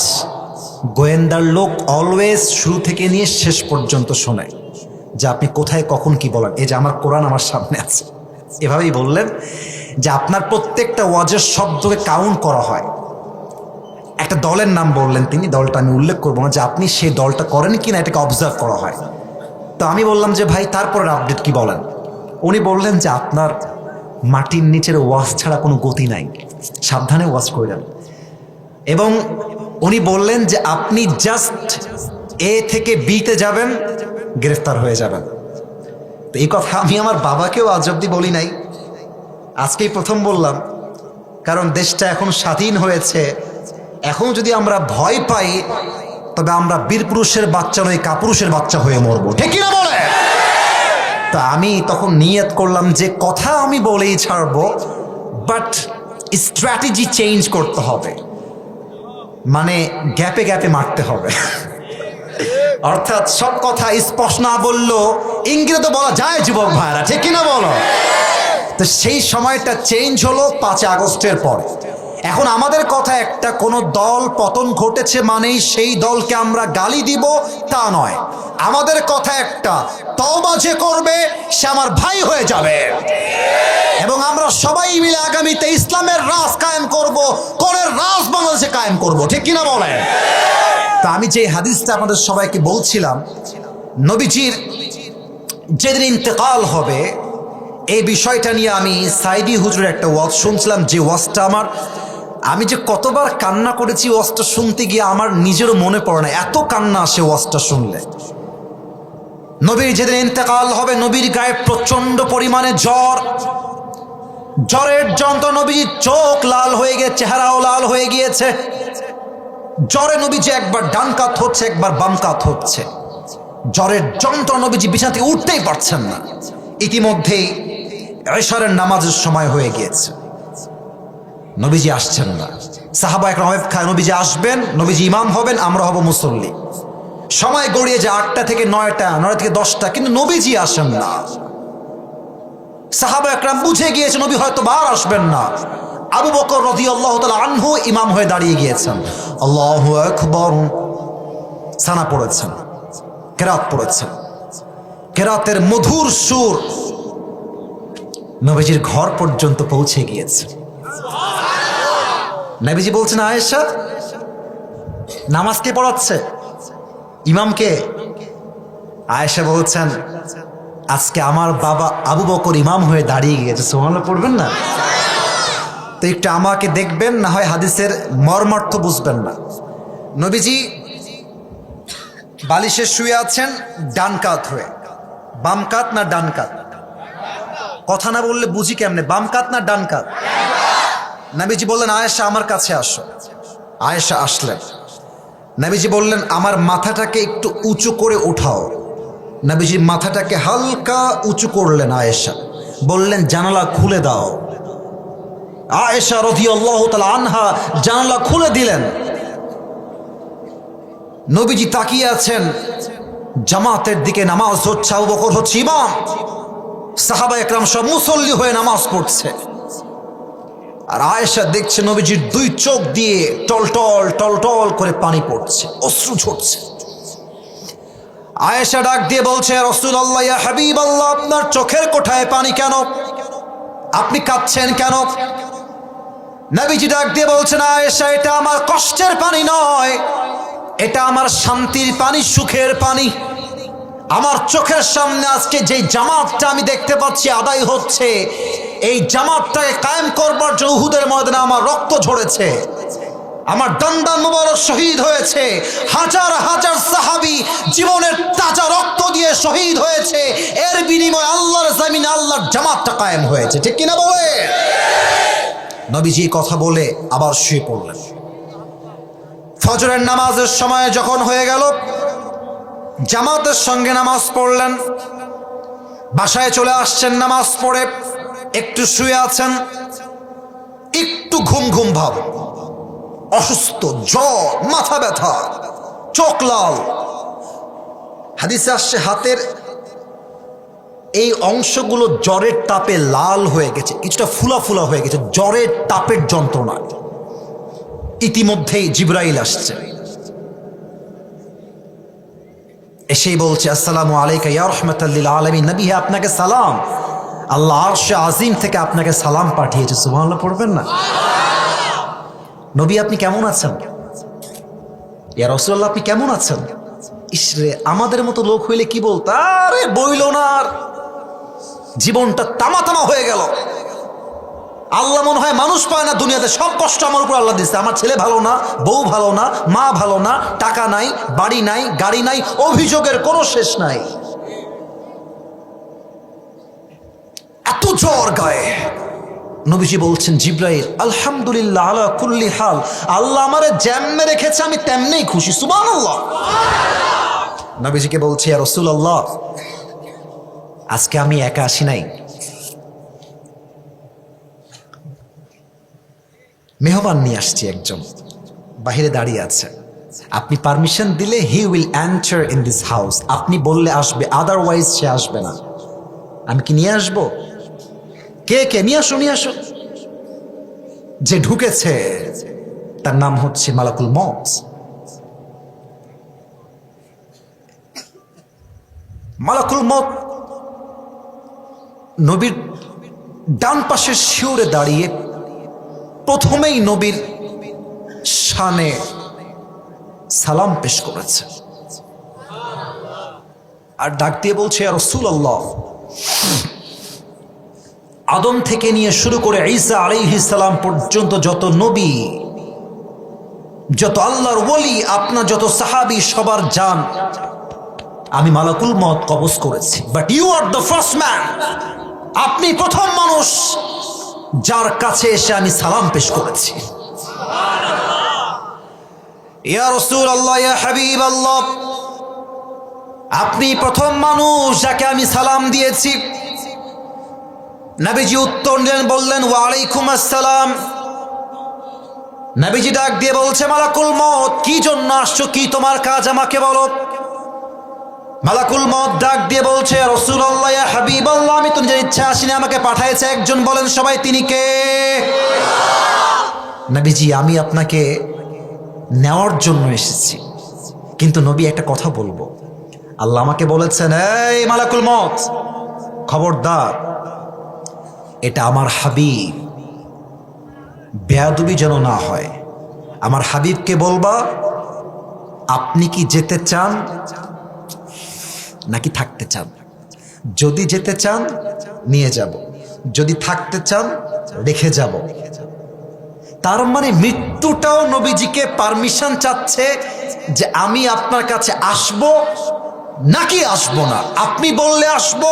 গোয়েন্দার লোক অলওয়েজ শুরু থেকে নিয়ে শেষ পর্যন্ত শোনে, যে আপনি কোথায় কখন কি বলেন। এই যে আমার কোরআন আমার সামনে আছে, এভাবেই বললেন যে আপনার প্রত্যেকটা ওয়াজের শব্দকে কাউন্ট করা হয়। একটা দলের নাম বললেন তিনি, দলটা আমি উল্লেখ করবো না, যে আপনি সেই দলটা করেন কি না এটাকে অবজার্ভ করা হয়। তো আমি বললাম যে ভাই তারপরের আপডেট কি বলেন? উনি বললেন যে আপনার মাটির নিচের ওয়াজ ছাড়া কোনো গতি নাই, সাবধানে ওয়াজ করলেন। এবং উনি বললেন যে আপনি জাস্ট এ থেকে বিতে যাবেন, গ্রেফতার হয়ে যাবেন। তো এই কথা আমি আমার বাবাকেও আজ অব্দি বলি নাই, আজকেই প্রথম বললাম। কারণ দেশটা এখন স্বাধীন হয়েছে, এখন যদি আমরা ভয় পাই তবে আমরা বীর পুরুষের বাচ্চা নই, কাপুরুষের বাচ্চা হয়ে মরবো, ঠিক কিনা বলে? তা আমি তখন নিয়ত করলাম যে কথা আমি বলেই ছাড়বো, বাট স্ট্র্যাটেজি চেঞ্জ করতে হবে, মানে গ্যাপে গ্যাপে মারতে হবে। অর্থাৎ সব কথা স্পষ্ট না বললেও ইঙ্গিতে তো বলা যায় যুবক ভাইরা, ঠিক কিনা বলো? তো সেই সময়টা চেঞ্জ হলো 5 আগস্টের পর। এখন আমাদের কথা একটা, কোনো দল পতন ঘটেছে মানেই সেই দলকে আমরা গালি দিব তা নয়। আমাদের কথা একটা, তওবা যে করবে সে আমার ভাই হয়ে যাবে, এবং আমরা সবাই মিলে আগামীতে ইসলামের রাজ কায়েম করব, কোরআনের রাজ বাংলাদেশে কায়েম করব, ঠিক কিনা বলেন? তা আমি যে হাদিসটা আপনাদের সবাইকে বলছিলাম, নবীজির যেদিন ইন্তেকাল হবে এই বিষয়টা নিয়ে আমি সাইদি হুজুরের একটা ওয়াজ শুনছিলাম, যে ওয়াজটা আমি যে কতবার কান্না করেছি ওয়াজটা শুনতে গিয়ে আমার নিজেরও মনে পড়ে না, এত কান্না আসে ওয়াজটা শুনলে। নবীর যেদিন ইন্তেকাল হবে নবীর গায়ে প্রচন্ড পরিমাণে জ্বর, জ্বরের যন্ত্র নবীর চোখ লাল হয়ে গিয়ে চেহারাও লাল হয়ে গিয়েছে। জ্বরে নবীজি একবার ডান কাত হচ্ছে, একবার বাম কাত হচ্ছে। জ্বরের যন্ত্র নবীজি বিছানা থেকে উঠতেই পারছেন না। ইতিমধ্যেই এশারের নামাজের সময় হয়ে গিয়েছে, নবীজি আসছেন না। সাহাবা একরাম অপেক্ষায়, নবীজি আসবেন, নবীজি ইমাম হবেন, আমরা হব মুসল্লি। সময় গড়িয়ে যায় 8টা থেকে 9টা, 9টা থেকে 10টা, কিন্তু নবীজি আসেন না। সাহাবা একরাম বুঝে গিয়েছে নবী হয়তো বার আসবেন না। আবু বকর রাদিয়াল্লাহু তাআলা আনহু ইমাম হয়ে দাঁড়িয়ে গিয়েছেন, আল্লাহু আকবার সানা পড়েছেন, কেরাত পড়েছেন। কেরাতের মধুর সুর নবীজির ঘর পর্যন্ত পৌঁছে গিয়েছে। নবীজি বলছেন, আয়েশা নামাজ কে পড়াচ্ছে? ইমামকে? আয়েশা বলছেন, আজকে আমার বাবা আবু বকর ইমাম হয়ে দাঁড়িয়ে গিয়েছে। সুবহানাল্লাহ পড়বেন না? তো একটু আমাকে দেখবেন, না হয় হাদিসের মর্মার্থ বুঝবেন না। নবীজি বালিশে শুয়ে আছেন ডান কাত হয়ে। বাম কাত না ডান কাত? কথা না বললে বুঝি কেমনে, বাম কাত না ডান কাত? নবীজি বললেন, আয়েশা আমার কাছে আসো। আয়েশা আসলেন। নবীজি বললেন, আমার মাথাটাকে একটু উঁচু করে উঠাও। নবীজি মাথাটাকে হালকা উঁচু করলেন। আয়েশা বললেন, জানালা খুলে দাও। আয়েশা রাদিয়াল্লাহু তাআলা আনহা জানালা খুলে দিলেন। নবীজি তাকিয়ে আছেন, জামাতের দিকে নামাজ হচ্ছে, আবু বকর হচ্ছে ইমাম, সাহাবা একরাম সব মুসল্লি হয়ে নামাজ পড়ছে। আর আয়েশা দেখছে নবীজির 2 চোখ দিয়ে টলটল টলটল করে পানি পড়ছে, অশ্রু ঝরছে। আয়েশা ডাক দিয়ে বলছে, রাসূলুল্লাহ, ইয়া হাবিবাল্লাহ, আপনার চোখের কোঠায় পানি কেন? আপনি কাঁদছেন কেন? নবীজি ডাক দিয়ে বলছেন, আয়েশা, এটা আমার কষ্টের পানি নয়, এটা আমার শান্তির পানি, সুখের পানি। আমার চোখের সামনে আজকে যে জামাতটা আমি দেখতে পাচ্ছি আদায় হচ্ছে, এই জামাতটাকে কায়েম করবার জন্য উহুদের ময়দানে আমার রক্ত ঝরেছে, আমার দন্দান মুবারক শহীদ হয়েছে, হাজার হাজার সাহাবী জীবনের তাজা রক্ত দিয়ে শহীদ হয়েছে, এর বিনিময়ে আল্লাহর জমিনে আল্লাহর জামাতটা কায়েম হয়েছে, ঠিক কিনা বলে? নবীজি কথা বলে আবার শুয়ে পড়লেন। ফজরের নামাজের সময় যখন হয়ে গেল, জামাতের সঙ্গে নামাজ পড়লেন, বাসায় চলে আসছেন, নামাজ পড়ে একটু শুয়ে আছেন, একটু ঘুম ঘুম ভাব, অসুস্থ, জ্বর, মাথা ব্যথা, চোখ লাল। হাদিসে আসছে হাতের এই অংশগুলো জ্বরের তাপে লাল হয়ে গেছে, কিছুটা ফুলা ফুলা হয়ে গেছে, জ্বরের তাপের যন্ত্রণা। ইতিমধ্যেই জিবরাইল আসছে, এসেই বলছে, আসসালামু আলাইকা ইয়া রাহমাতাল লিল আলামিন। নবী, হে আপনাকে সালাম, আল্লাহ আরশে আজিম থেকে আপনাকে সালাম পাঠিয়েছে। সুবহানাল্লাহ পড়বেন না? নবী, আপনি কেমন আছেন? ইয়া রাসূলুল্লাহ, আপনি কেমন আছেন? ইসরে, আমাদের মতো লোক হইলে কি বলতো, আরে বইল না, আর জীবনটা তামা তামা হয়ে গেল। আল্লাহ মনে হয় মানুষ পায় না দুনিয়াতে, সব কষ্ট আমার উপর আল্লাহ দিচ্ছে। আমার ছেলে ভালো না, বউ ভালো না, মা ভালো না, টাকা নাই, বাড়ি নাই, গাড়ি নাই, অভিযোগের কোনো শেষ নাই। এত জ্বর গায়ে। নবীজি বলছেন, জিব্রাইল আলহামদুলিল্লাহ আলা কুল্লি হাল, আল্লাহ আমারে যেমনে রেখেছে আমি তেমনেই খুশি, সুবহানাল্লাহ। নবীজিকে বলছি, ইয়া রাসূলুল্লাহ, আজকে আমি একা আসি নাই, মেহমান নিয়ে আসছি, একজন বাহিরে দাঁড়িয়ে আছে, আপনি পারমিশন দিলে he will enter in this house, আপনি বললে আসবে, আদারওয়াইজ সে আসবে না। আমি কি নিয়ে আসবো? কে কে? নিয়ে আসো, নিয়ে আসো। যে ঢুকেছে তার নাম হচ্ছে মালাকুল মউত। মালাকুল মউত নবীর ডান পাশের শিওরে দাঁড়িয়ে প্রথমেই নবীর শানে সালাম পেশ করেছে আর ডাক দিয়ে বলছে, ইয়া রাসূলুল্লাহ, আদম থেকে নিয়ে শুরু করে ঈসা আলাইহিস সালাম পর্যন্ত যত নবী, যত আল্লাহর ওলি, আপনার যত সাহাবী, সবার জান আমি মালাকুল মউত কবজ করেছি, but you are the first man, আপনি প্রথম মানুষ যার কাছে এসে আমি সালাম পেশ করেছি। ইয়া রাসূলুল্লাহ, ইয়া হাবিবাল্লাহ, আপনি প্রথম মানুষ যাকে আমি সালাম দিয়েছি। নবীজি উত্তর দিলেন, বললেন, ওয়া আলাইকুম আসসালাম। নবীজি ডাক দিয়ে বলছে, মালাকুল মউত, কি জন্য আসছো, কি তোমার কাজ, আমাকে বলো। মালাকুল মউত ডাক দিয়ে বলছে, ইয়া রাসূলুল্লাহ, ইয়া হাবিবাল্লাহ, আমি তো নিজের ইচ্ছা আসিনি, আমাকে পাঠাইছে একজন, বলেন সবাই তিনি কে? নবীজি, আমি আপনাকে নেওয়ার জন্য এসেছি, কিন্তু নবী একটা কথা বলবো, আল্লাহ আমাকে বলেছেন, এই মালাকুল মউত, খবরদার, এটা আমার হাবিব, বেয়াদবি যেন না হয়। আমার হাবিবকে বলবা, আপনি কি যেতে চান নাকি থাকতে চান? যদি যেতে চান নিয়ে যাব, যদি থাকতে চান রেখে যাব। তার মানে মৃত্যুটাও নবীজিকে পারমিশন চাচ্ছে যে আমি আপনার কাছে আসব নাকি আসবো না, আপনি বললে আসবো,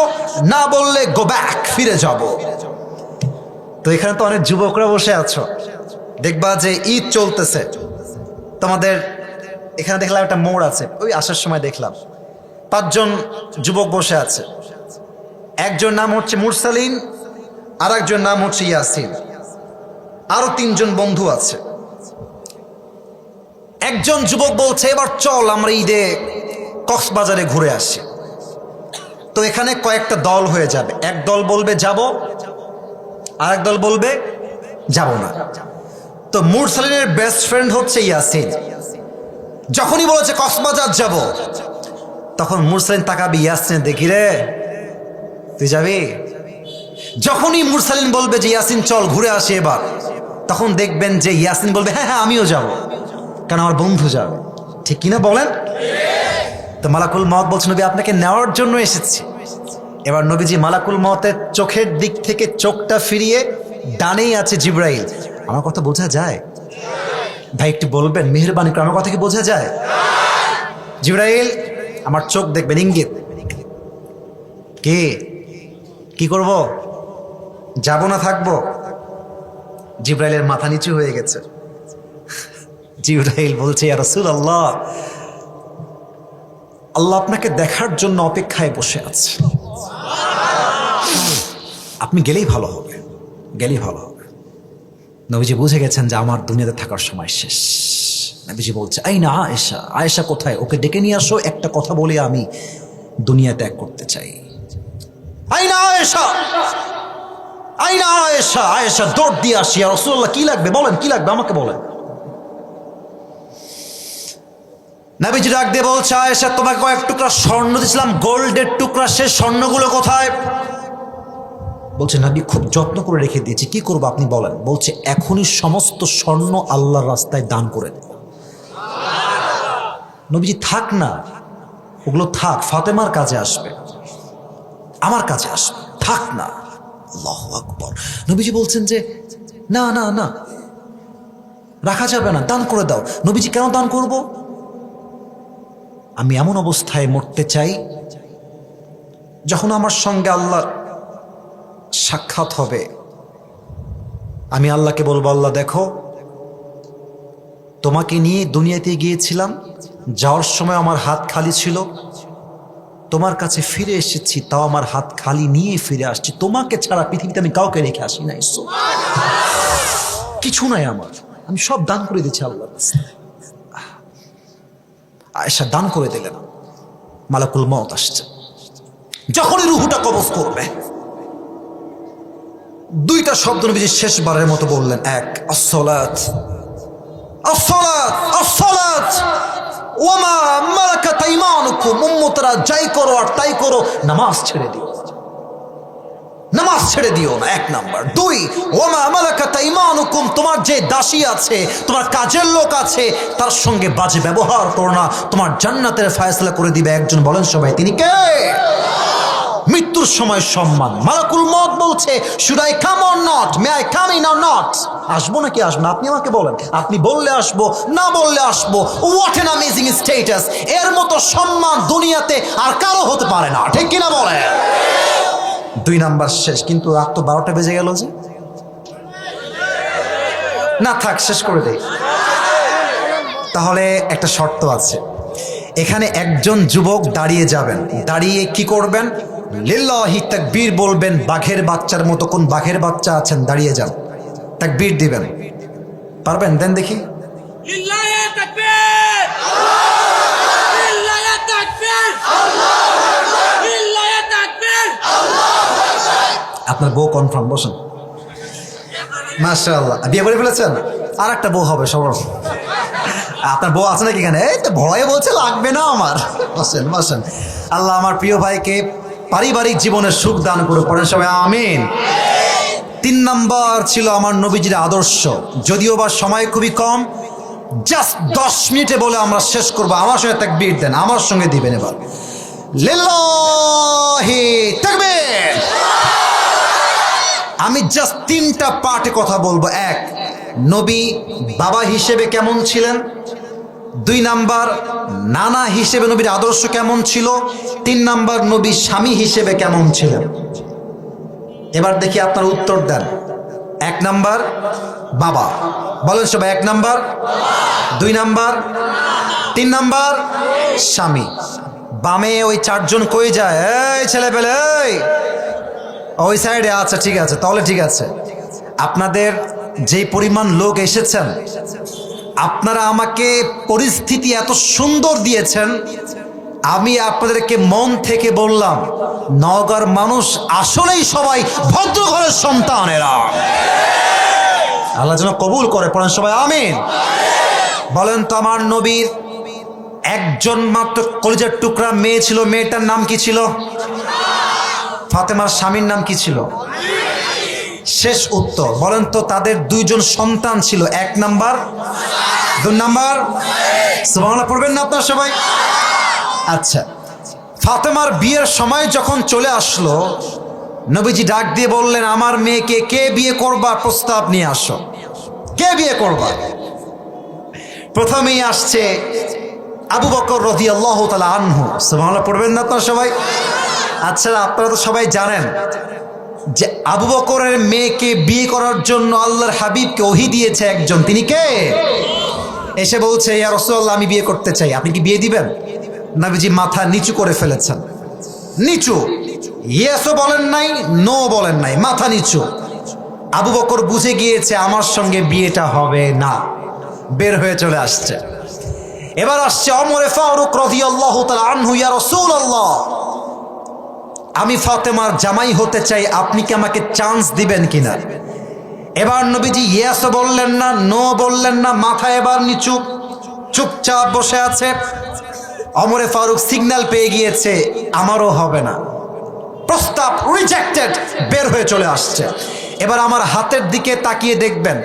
না বললে গো ব্যাক, ফিরে যাব। তো এখানে তো অনেক যুবকরা বসে আছো, দেখবা যে ঈদ চলতেছে, তোমাদের এখানে দেখলাম একটা মোড় আছে, ওই আসার সময় দেখলাম 5 জন যুবক বসে আছে। একজন নাম হচ্ছে মুরসালিন, আর একজন নাম হচ্ছে ইয়াসিন, আরো 3 জন বন্ধু আছে। একজন যুবক বলছে, এবার চল আমরা ঈদে কক্সবাজারে ঘুরে আসি। তো এখানে কয়েকটা দল হয়ে যাবে, এক দল বলবে যাব, আরেক দল বলবে যাব না। তো মুরসালিনের বেস্ট ফ্রেন্ড হচ্ছে ইয়াসিন, যখনই বলেছে কক্সবাজার যাব, তখন মুরসালিন তাকাবি, ইয়াসিন দেখি রে তুই যাবি? যখনই মুরসালিন বলবে যে ইয়াসিন চল ঘুরে আসি এবার, তখন দেখবেন যে ইয়াসিন বলবে হ্যাঁ হ্যাঁ আমিও যাব, কারণ আমার বন্ধু যাবে। ঠিক কিনা বলেন? তো মালাকুল মউত বলছে, নবী আপনাকে নেওয়ার জন্য এসেছি। এবার নবীজি মালাকুল মউতের চোখের দিক থেকে চোখটা ফিরিয়ে, ডানেই আছে জিব্রাইল। আমার কথা বোঝা যায় ভাই? একটু বলবেন মেহেরবানি করে, আমার কথা কি বোঝা যায়? জিব্রাইল আমার চোখ দেখবেন, ইঙ্গিত। কে কি করব, যাব না থাকবো? জিব্রাইলের মাথা নিচু হয়ে গেছে। জিব্রাইল বলছে, ইয়া রাসূলুল্লাহ, আল্লাহ আপনাকে দেখার জন্য অপেক্ষায় বসে আছে, আপনি গেলেই ভালো হবে, গেলেই ভালো হবে। নবীজি বুঝে গেছেন যে আমার দুনিয়াতে থাকার সময় শেষ। নবীজি বলছে, আইনা আয়েশা, আয়েশা কোথায়, ওকে ডেকে নিয়ে আসো, একটা কথা বলে আমি দুনিয়া ত্যাগ করতে চাই। আইনা আয়েশা, আইনা আয়েশা। আয়েশা দৌড় দিয়ে আসি, ইয়া রাসূলুল্লাহ কি লাগবে বলেন, কি লাগবে আমাকে বলেন। নবীজি ডাক দিয়ে বলছে, আয়েশা তোমাকে কয়েক টুকরা স্বর্ণ দিয়েছিলাম, গোল্ডের টুকরা, সে স্বর্ণগুলো কোথায়? বলছে, নবী খুব যত্ন করে রেখে দিয়েছি, কি করবো আপনি বলেন। বলছে, এখনই সমস্ত স্বর্ণ আল্লাহর রাস্তায় দান করে দেব। নবীজি, থাক না, ওগুলো থাক, ফাতেমার কাজে আসবে, আমার কাছে আসবে, থাক না। আল্লাহু আকবার। নবীজি বলছেন যে না না না, রাখা যাবে না, দান করে দাও। নবীজি কেন দান করব? আমি এমন অবস্থায় মরতে চাই যখন আমার সঙ্গে আল্লাহর সাক্ষাৎ হবে, আমি আল্লাহকে বলবো, আল্লাহ দেখো, তোমাকে নিয়ে দুনিয়াতে গিয়েছিলাম, যাওয়ার সময় আমার হাত খালি ছিল, তোমার কাছে ফিরে এসেছি, তাও আমার হাত খালি নিয়ে ফিরে আসছি। তোমাকে ছাড়া পৃথিবীতে আমি কাউকে রেখে আসি নাই, কিছু নাই আমার, আমি সব দান করে দিচ্ছি আল্লাহর রাস্তায়। আয়েশা দান করে দিলেন। মালাকুল মউত আসছে। যখনই রুহুটা কবজ করবে, দুইটা শব্দ নবীজি শেষবারের মতো বললেন। এক, আসসালাত, আসসালাত, আসসালাত ওয়া মা মালাকাত আইমানুকুম, উম্মতরা যাই করো আর তাই করো, নামাজ ছেড়ে দিও, নামাজ ছেড়ে দিও না, এক নাম্বার। দুই, ওয়া মা মালাকাত আইমানুকুম, তোমার যে দাসী আছে, তোমার কাজের লোক আছে, তার সঙ্গে বাজে ব্যবহার করো না, তোমার জান্নাতের ফয়সালা করে দিবে একজন। বলেন সবাই, তিনি কে? মৃত্যুর সময় সম্মান। মালাকুল মউত বলছে, should I come or not, may I come in or not, আসবো নাকি আসবো না? আপনি আমাকে বলেন, আপনি বললে আসবো, না বললে আসবো। What an amazing status! এর মতো সম্মান দুনিয়াতে আর কারো হতে পারে না, ঠিক কিনা বলে? দুই নাম্বার শেষ। কিন্তু রাত তো 12টা বেজে গেল যে, না থাক, শেষ করে দেই। তাহলে একটা শর্ত আছে, এখানে একজন যুবক দাঁড়িয়ে যাবেন, দাঁড়িয়ে কি করবেন? লিল্লাহি তাকবীর বলবেন, বাঘের বাচ্চার মতো। কোন বাঘের বাচ্চা আছেন? দাঁড়িয়ে যান, তাকবীর দিবেন। পারবেন? দেন দেখি। লিল্লাহি তাকবীর, লিল্লাহি তাকবীর, লিল্লাহি তাকবীর। আপনার বউ কনফার্ম? বসেন। মাশাআল্লাহ, বিয়ে করে ফেলেছেন? আর একটা বউ হবে সবার। আপনার বউ আছে নাকি এখানে? এই তো ভয়ে বলছে লাগবে না আমার। বসেন বসেন। আল্লাহ আমার প্রিয় ভাইকে পারিবারিক জীবনের সুখ দান করে, পড়েন সবাই আমিন। 3 নাম্বার ছিল আমার নবীজির আদর্শ। যদিও বা সময় খুবই কম, জাস্ট 10 মিনিটে বলে আমরা শেষ করব। আমার সঙ্গে তাকবীর দেন, আমার সঙ্গে দিবেন এবার। লিল্লাহি তাকবীর। আমি জাস্ট 3টা পার্টে কথা বলবো। এক, নবী বাবা হিসেবে কেমন ছিলেন। 2 নাম্বার, নানা হিসেবে নবীর আদর্শ কেমন ছিল। 3 নাম্বার, নবী স্বামী হিসেবে কেমন ছিলেন। এবার দেখি আপনার উত্তর দেন। 1 নাম্বার বাবা, বলেন সবাই। 1 নাম্বার, 2 নাম্বার, 3 নাম্বার স্বামী। বামে ওই 4 জন কই যায়? এই ছেলে পেলে, ওই সাইডে। আচ্ছা ঠিক আছে, তাহলে ঠিক আছে। আপনাদের যেই পরিমাণ লোক এসেছেন, আপনারা আমাকে পরিস্থিতি এত সুন্দর দিয়েছেন, আমি আপনাদেরকে মন থেকে বললাম, নওগাঁর মানুষ আসলেই সবাই ভদ্র ঘরের সন্তানেরা। আল্লাহ যেন কবুল করে, পড়েন সবাই আমিন। বলেন তো, আমার নবীর একজন মাত্র কলিজার টুকরা মেয়ে ছিল, মেয়েটার নাম কি ছিল? ফাতেমার স্বামীর নাম কি ছিল? শেষ উত্তর। বলেন তো, তাদের 2 জন সন্তান ছিল। 1 নাম্বার, 2 নাম্বার। সুবহানাল্লাহ পড়বেন না আপনারা সবাই? আচ্ছা, ফাতেমার বিয়ের সময় যখন চলে আসলো, নবীজি ডাক দিয়ে বললেন, আমার মেয়েকে কে বিয়ে করবা? প্রস্তাব নিয়ে আসো, কে বিয়ে করবা? প্রথমেই আসছে আবু বকর রাদিয়াল্লাহু তাআলা আনহু। সুবহানাল্লাহ পড়বেন না আপনারা সবাই? আচ্ছা, আপনারা তো সবাই জানেন যে আবু বকরের মেয়েকে বিয়ে করার জন্য আল্লাহর হাবিবকে ওহী দিয়েছে একজন। তিনি কে? এসে বলছে, ইয়া রাসূলুল্লাহ, আমি বিয়ে করতে চাই, আপনি কি বিয়ে দিবেন? নবীজি মাথা নিচু করে ফেলেছেন। নিচু, ইয়েসও বলেন নাই, নো বলেন নাই, মাথা নিচু। আবু বকর বুঝে গিয়েছে আমার সঙ্গে বিয়েটা হবে না, বের হয়ে চলে আসছে। এবার আসছে ওমর ফারুক রাদিয়াল্লাহু তাআলা আনহু, ইয়া রাসূলুল্লাহ, আমি ফাতেমার জামাই হতে চাই, আপনি কি আমাকে চান্স দিবেন কিনা? এবার নবীজি ইয়েসও বললেন না, নো বললেন না, মাথা এবার নিচু, চুপচাপ বসে আছে। ওমর ফারুক সিগন্যাল পেয়ে গিয়েছে, আমারও হবে না, প্রস্তাব রিজেক্টেড, বের হয়ে চলে আসছে। এবার আমার হাতের দিকে তাকিয়ে দেখবেন,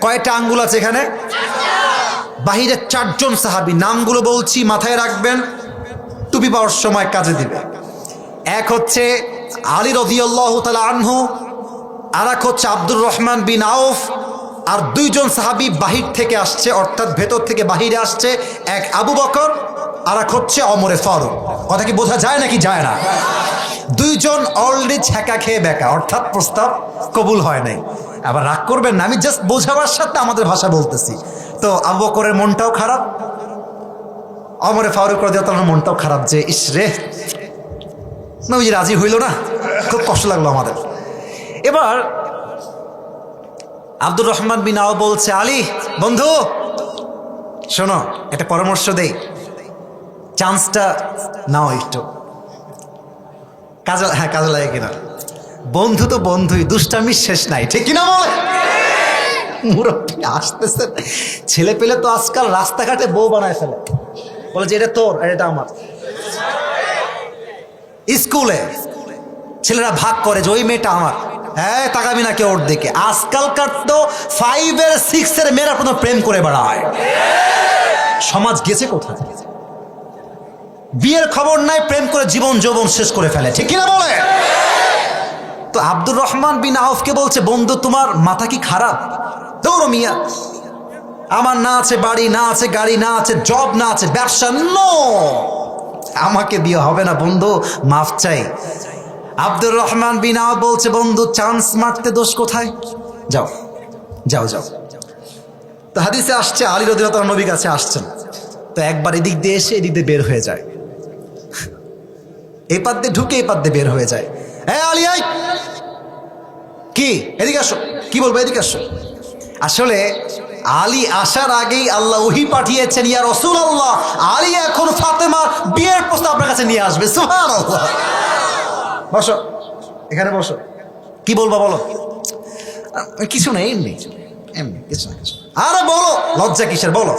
কয়টা আঙ্গুল আছে এখানে? বাহিরে 4 জন সাহাবী, নামগুলো বলছি, মাথায় রাখবেন, টুপি পাওয়ার সময় কাজে দিবে। এক হচ্ছে আলী রাদিয়াল্লাহু তাআলা আনহু, আর এক হচ্ছে আব্দুর রহমান বিন আউফ, আর দুইজন সাহাবী বাহির থেকে আসছে, অর্থাৎ ভেতর থেকে বাহিরে আসছে, এক আবু বকর আর এক হচ্ছে ওমরে ফারুক। কথা কি বোঝা যায় নাকি যায় না? দুইজন অলরেডি ছ্যাঁকা খেয়ে বেকা, অর্থাৎ প্রস্তাব কবুল হয় নাই। আবার রাগ করবেন না, আমি জাস্ট বোঝাবার সাথে আমাদের ভাষা বলতেছি। তো আবু বকরের মনটাও খারাপ, ওমরে ফারুক রাদিয়াল্লাহু তাআলার মনটাও খারাপ যে ইস রে, নবীজি রাজি হইল না, খুব কষ্ট লাগলো আমাদের। এবার আব্দুর রহমান বিন আউফ বলছে, আলী বন্ধু শোনো, একটা পরামর্শ দেই, চান্সটা নাও একটু, কাজে লাগে কিনা। বন্ধু তো বন্ধুই, দুষ্টামির শেষ নাই, ঠিক কিনা বলে? মুরব্বী আসতেছেন, ছেলে পেলে তো আজকাল রাস্তাঘাটে বউ বানায় ফেলে, বলে যে এটা তোর আর এটা আমার। স্কুলে ছেলেরা ভাগ করে যে ওই মেয়েটা আমার, হ্যাঁ তাকাবি না কেউ ওর দিকে। আজকালকার তো 5 এর 6 এর মেয়েরা কোনো প্রেম করে বেড়ায়। সমাজ গেছে কোথায়? বিয়ের খবর নাই, প্রেম করে জীবন যৌবন শেষ করে ফেলে, ঠিক কিনা বলে? তো আব্দুর রহমান বিন আউফকে বলছে, বন্ধু তোমার মাথা কি খারাপ? দৌড়ো মিয়া, আমার না আছে বাড়ি, না আছে গাড়ি, না আছে জব, না আছে ব্যবসা, নো আমাকে দিয়ে হবে না বন্ধু, মাফ চাই। আব্দুর রহমান বিন আউফ বলছে, বন্ধু চান্স মারতে দোষ কোথায়? যাও যাও যাও। তো হাদিসে আসছে আলী রাদিয়াল্লাহু তাআলা নবীর কাছে আসছেন, তো একবার এদিক দিয়ে এসে এদিক দিয়ে বের হয়ে যায়, এই পাত দিয়ে ঢুকে এই পাত দিয়ে বের হয়ে যায়। হ্যাঁ আলী আই, কি এদিকে আসো, কি বলবো এদিকে আসো। আসলে আলী আসার আগেই আল্লাহ ওহী পাঠিয়েছেন, ইয়া রাসূলুল্লাহ আলী এখন ফাতেমার বিয়ের প্রস্তাব আপনার কাছে নিয়ে আসবে। সুবহানাল্লাহ। বসো, এখানে বসো, কি বলবা বলো? কিছু নেই, এমনি এমনি কিছু না কিছু। আরে বলো, লজ্জা কিসের, বলো।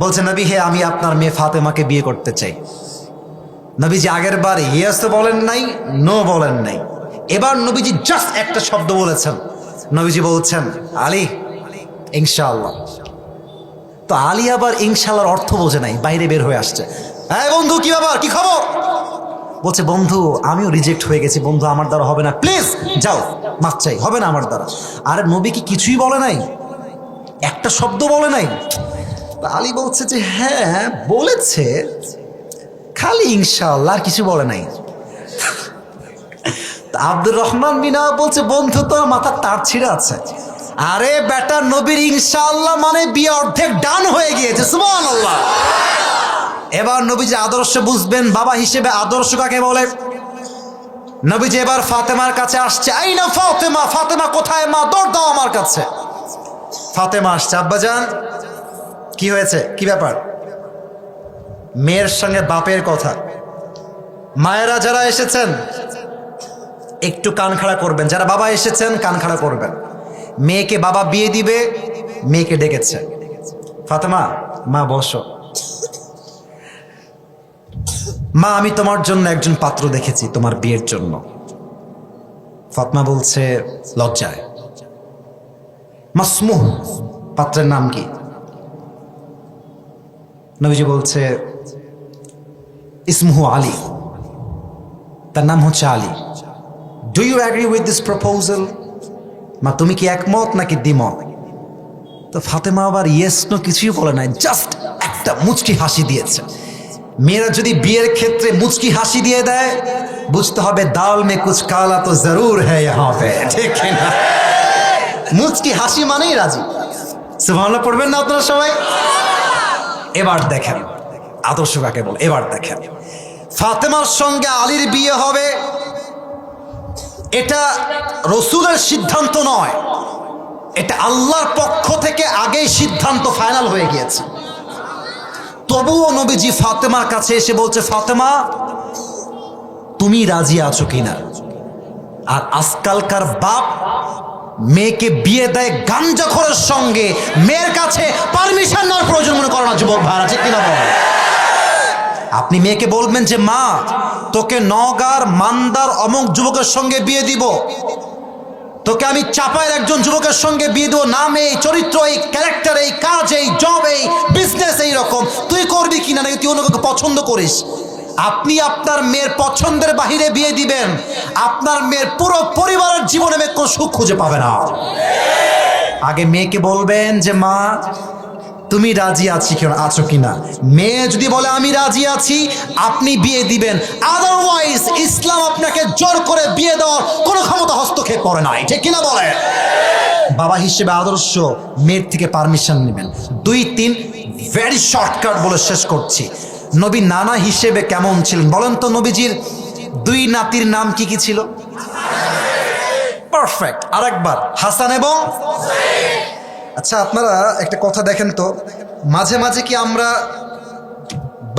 বলছে, নবী হে আমি আপনার মেয়ে ফাতেমাকে বিয়ে করতে চাই। নবীজি আগের বার ইয়েস তো বলেন নাই, নো বলেন নাই, এবার নবীজি জাস্ট একটা শব্দ বলেছেন। নবীজি বলছেন, আলী ইনশাআল্লাহ। তো আলী আবার ইনশাআল্লাহর অর্থ বোঝে নাই, বাইরে বের হয়ে আসছে। হ্যাঁ বন্ধু কি ব্যাপার, কি খবর? বলছে, বন্ধু আমিও রিজেক্ট হয়ে গেছি বন্ধু, আমার দ্বারা হবে না, প্লিজ যাও, মাফ চাই, হবে না আমার দ্বারা। আরে নবী কি কিছুই বলে নাই, একটা শব্দ বলে নাই? আলী বলছে যে হ্যাঁ বলেছে, খালি ইনশাআল্লাহ, আর কিছু বলে নাই। আব্দুর রহমান বিন আউফ বলছে, বন্ধু তোর মাথার তার ছিঁড়ে আছে। আরে বেটা, নবীর ইনশাআল্লাহ মানে বিয়ে অর্ধেক ডান হয়ে গিয়েছে। সুবহানাল্লাহ। এবার নবীজি আদর্শ বুঝবেন, বাবা হিসেবে আদর্শ কাকে বলে। নবীজি এবার ফাতেমার কাছে আসছে, আইনা ফাতেমা, ফাতেমা কোথায় মা, দৌড় দাও আমার কাছে। ফাতেমা আসছে, আব্বাজান কি হয়েছে, কি ব্যাপার? মেয়ের সঙ্গে বাপের কথা। মায়েরা যারা এসেছেন একটু কান খাড়া করবেন, যারা বাবা এসেছেন কান খাড়া করবেন। মেয়েকে বাবা বিয়ে দিবে, মেয়েকে ডেকেছে। ফাতেমা মা বসো। মা আমি তোমার জন্য একজন পাত্র দেখেছি তোমার বিয়ের জন্য। ফাতেমা বলছে লজ্জায়, মাসমুহ, পাত্রের নাম কি? নবীজি বলছে ইসমুহু আলী, তার নাম হচ্ছে Ali. Do you agree with this proposal? মা তুমি কি একমত নাকি দ্বিমত? তো ফাতেমা আবার ইয়েস নো কিছুই বলে নাই, জাস্ট একটা মুচকি হাসি দিয়েছে। মেয়েরা যদি বিয়ের ক্ষেত্রে মুচকি হাসি দিয়ে দেয়, বুঝতে হবে দাল মে কুছ কালা তো জরুর হ্যায় ইহাঁ পে, ঠিক না? মুচকি হাসি মানেই রাজি। সুবহানাল্লাহ পড়বেন না আপনারা সবাই? এবার দেখেন আদর্শ কাকে বলে। এবার দেখেন ফাতেমার সঙ্গে আলীর বিয়ে হবে, এটা রসুলের সিদ্ধান্ত নয়, এটা আল্লাহর পক্ষ থেকে আগেই সিদ্ধান্ত ফাইনাল হয়ে গিয়েছে। তবুও নবীজি ফাতেমার কাছে এসে বলছে, ফাতেমা তুমি রাজি আছো কিনা? আর আজকালকার বাপ মেয়েকে বিয়ে দেয় গাঞ্জাখোরের সঙ্গে, মেয়ের কাছে পারমিশন নেওয়ার প্রয়োজন মনে করে না। যুবক ভাইরা ঠিক কিনা বল? আপনি মেয়েকে বলবেন যে মা তোকে নওগাঁর মান্দার অমুক যুবকের সঙ্গে বিয়ে দিব, তোকে আমি চাপায়ের একজন যুবকের সঙ্গে বিয়ে দেবো, নাম এই, চরিত্র এই, ক্যারেক্টার এই, কাজ এই, জব এই, বিজনেস এই রকম, তুই করবি কিনা নাকি তুই অন্য কাউকে পছন্দ করিস? আপনি আপনার মেয়ের পছন্দের বাহিরে বিয়ে দিবেন, আপনার মেয়ের পুরো পরিবারের জীবনে মেয়ে কোনো সুখ খুঁজে পাবে না। আগে মেয়েকে বলবেন যে মা তুমি রাজি আছো কিনা। মেয়ে যদি বলে আমি রাজি আছি, আপনি বিয়ে দিবেন। আদারওয়াইজ ইসলাম আপনাকে জোর করে বিয়ে দেওয়ার কোনো ক্ষমতা হস্তক্ষেপ করে নাই, ঠিক কিনা বলে। বাবা হিসেবে আদর্শ মেয়ের থেকে পারমিশন নেবেন। 2-3 ভেরি শর্টকাট বলে শেষ করছি। নবী নানা হিসেবে কেমন ছিলেন বলেন তো? নবীজির 2 নাতির নাম কি কি ছিল? পারফেক্ট। আরেকবার, হাসান এবং। আচ্ছা আপনারা একটা কথা দেখেন তো, মাঝে মাঝে কি আমরা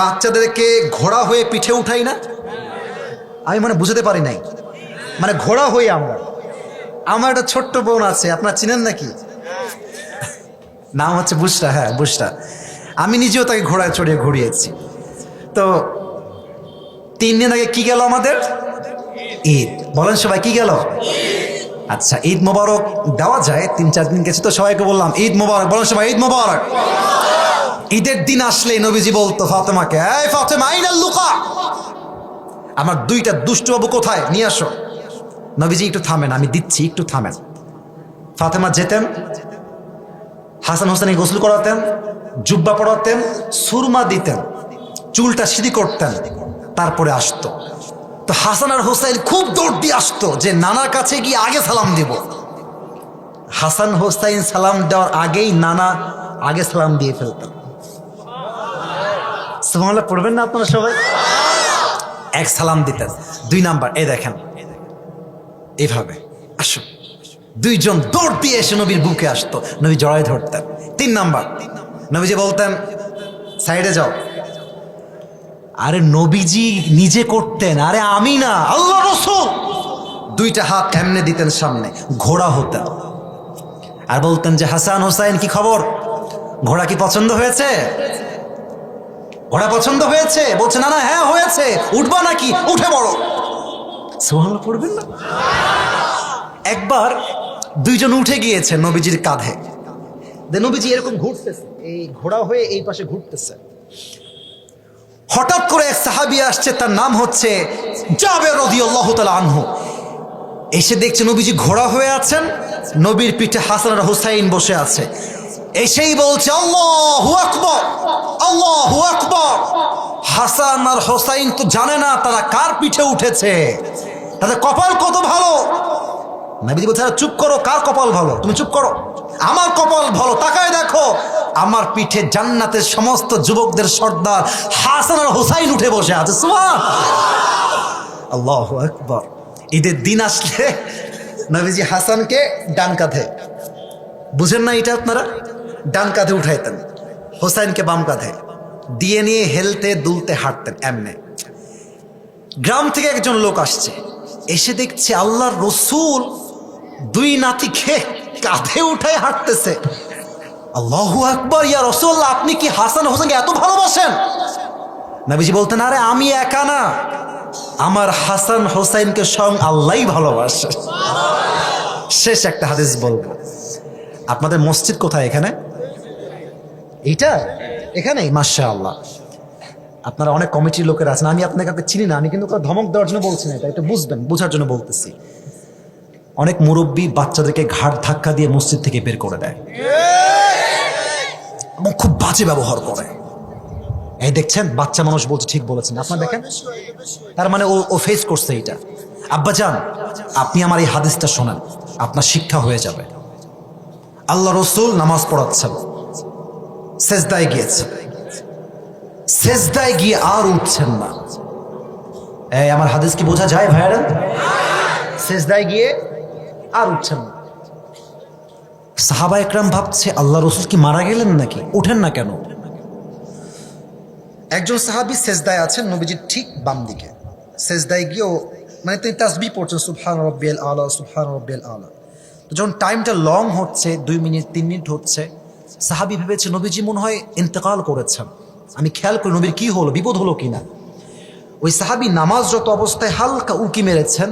বাচ্চাদেরকে ঘোড়া হয়ে পিঠে উঠাই না? আমি বুঝতে পারি নাই, ঘোড়া হয়ে আমরা। আমার একটা ছোট্ট বোন আছে, আপনারা চিনেন নাকি? নাম হচ্ছে বুশরা। হ্যাঁ বুশরা। আমি নিজেও তাকে ঘোড়ায় চড়িয়ে ঘুরিয়েছি। তো 3 দিন আগে কি গেল আমাদের? ঈদ। বলেন সবাই কি গেল? আচ্ছা ঈদ মোবারক দেওয়া যায়, 3-4 দিন গেছে তো সবাইকে বললাম ঈদ মোবারক। বলেন সবাই ঈদ মোবারক। ঈদের দিন আসলে নবীজি বলতো ফাতেমাকে, এই ফাতেমা আইনাল লুকা, আমার 2টা দুষ্টু বাবু কোথায়, নিয়ে আসো। নবীজি একটু থামেন, আমি দিচ্ছি, একটু থামেন। ফাতেমা যেতেন, হাসান হোসেনকে গোসল করাতেন, জুব্বা পরাতেন, সুরমা দিতেন, চুলটা সিঁড়ি করতেন, তারপরে আসতো। তো হাসান আর হোসেন খুব দৌড় দিয়ে আসতো যে নানার কাছে গিয়ে আগে সালাম দিব। হাসান হোসেন সালাম দেওয়ার আগেই নানা আগে সালাম দিয়ে ফেলতেন। সুবহানাল্লাহ পড়বেন না আপনারা সবাই? 1 সালাম দিতেন, 2 নাম্বার এই দেখেন এইভাবে আসো। 2 জন দৌড় দিয়ে এসে নবীর বুকে আসতো, নবী জড়ায় ধরতেন। 3 নাম্বার নবীজি বলতেন সাইডে যাও। আরে নবীজি নিজে করতেন, আরে আমি না, আল্লাহ রাসূল। 2টা হাত এমনে দিতেন সামনে, ঘোড়া হতেন আর বলতেন যে হাসান হোসেন কি খবর, ঘোড়া কি পছন্দ হয়েছে? ঘোড়া পছন্দ হয়েছে? বলছে না না হ্যাঁ হয়েছে, উঠবা নাকি? উঠে পড়ো। সুবহানাল্লাহ পড়বেন না? একবার 2 জন উঠে গিয়েছে নবীজির কাঁধে, নবীজি এরকম ঘুরতেছে, এই ঘোড়া হয়ে এই পাশে ঘুরতেছে। হঠাৎ করে এক সাহাবী আসছে, তার নাম হচ্ছে জাবের রাদিয়াল্লাহু তাআলা আনহু। এসে দেখছে নবীজি ঘোড়া হয়ে আছেন, নবীর পিঠে হাসান আর হুসাইন বসে আছে। এসেই বলছে আল্লাহু আকবার, আল্লাহু আকবার। হাসান আর হুসাইন তো জানে না তারা কার পিঠে উঠেছে, তাদের কপাল কত ভালো। নবীজি বলছে চুপ করো, কার কপাল ভালো? তুমি চুপ করো, আমার কপাল ভালো। তাকায় দেখো, আমার পিঠে জান্নাতের সমস্ত যুবকদের সর্দার হাসান আর হুসাইন উঠে বসে আছে। সুবহানাল্লাহ, আল্লাহু আকবার। ঈদের দিন আসলে নবীজি হাসানকে ডান কাঁধে, বুঝেন না এটা আপনারা, ডান কাঁধে উঠাইতেন, হুসাইনকে বাম কাঁধে দিয়ে নিয়ে হেলতে দুলতে হাঁটতেন এমনে। গ্রাম থেকে একজন লোক আসছে, এসে দেখছে আল্লাহর রসুল 2 নাতিকে কাঁধে উঠায় হাঁটতেছে। আল্লাহু আকবার, ইয়া রাসূলুল্লাহ আপনি কি হাসান হোসেনকে এত ভালোবাসেন? নবীজি বলতেন আরে আমি একা না, আমার হাসান হোসেনকে স্বয়ং আল্লাহই ভালোবাসে। শেষ একটা হাদিস বলবো। আপনাদের মসজিদ কোথায়? এখানে, এইটা এখানেই। মাশাআল্লাহ, আপনারা অনেক কমিটির লোকের আছেন, আমি আপনাকে চিনি না, আমি কিন্তু ধমক দেওয়ার জন্য বলছি না, এটা বুঝবেন, বোঝার জন্য বলতেছি। অনেক মুরব্বী বাচ্চাদেরকে ঘাট ধাক্কা দিয়ে মসজিদ থেকে বের করে দেয় এবং খুব বাজে ব্যবহার করে। এই দেখছেন, বাচ্চা মানুষ বলছে, ঠিক বলেছেন আপনারা, দেখেন তার মানে ও ফেস করছে এটা। আব্বাজান আপনি আমার এই হাদিসটা শোনেন, আপনার শিক্ষা হয়ে যাবে। আল্লাহ রসুল নামাজ পড়াচ্ছেন, সেজদায় গিয়েছেন, সেজদায় গিয়ে আর উঠছেন না। এই আমার হাদিস কি বোঝা যায় ভাইয়ারা? সেজদায় গিয়ে আর উঠছেন না। সাহাবা একরাম ভাবছে আল্লাহ রসুল কি মারা গেলেন নাকি, ওঠেন না কেন? একজন সাহাবী সেজদায় আছেন নবীজির ঠিক বাম দিকে, সেজদায় গিয়েও তিনি তাসবিহ পড়ছেন সুবহান রাব্বিয়াল আলা, সুবহান রাব্বিয়াল আলা। তো যখন টাইমটা লং হচ্ছে, 2 মিনিট 3 মিনিট হচ্ছে, সাহাবী ভেবেছে নবীজি মনে হয় ইন্তেকাল করেছেন। আমি খেয়াল করি নবীর কি হলো, বিপদ হলো কিনা। ওই সাহাবী নামাজরত অবস্থায় হালকা উকি মেরেছেন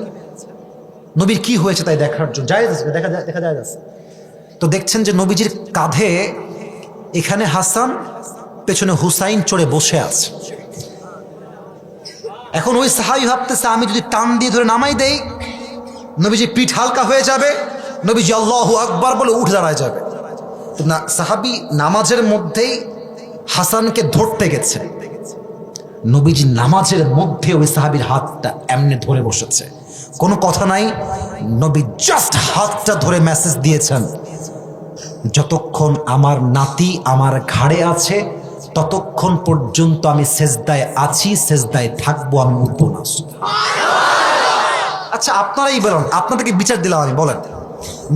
নবীর কি হয়েছে তাই দেখার জন্য, দেখা যায়। তো দেখছেন যে নবীজির কাঁধে এখানে হাসান, পেছনে হুসাইন চড়ে বসে আছে। এখন ওই সাহাবী ভাবতেছে আমি যদি টান দিয়ে ধরে নামাই দেই নবীজি পিঠ হালকা হয়ে যাবে, নবীজি আল্লাহু আকবার বলে উঠে দাঁড়ায় যাবে। তো না, সাহাবী নামাজের মধ্যেই হাসানকে ধরতে গেছে, নবীজি নামাজের মধ্যে ওই সাহাবীর হাতটা এমনি ধরে বসেছে, কোনো কথা নাই। নবী জাস্ট হাতটা ধরে মেসেজ দিয়েছেন, যতক্ষণ আমার নাতি আমার ঘাড়ে আছে ততক্ষণ পর্যন্ত আমি সেজদায় আছি, সেজদায় থাকবো, আমি উঠবো না। আচ্ছা আপনারাই বলেন, আপনাদেরকে বিচার দিলাম আমি, বলেন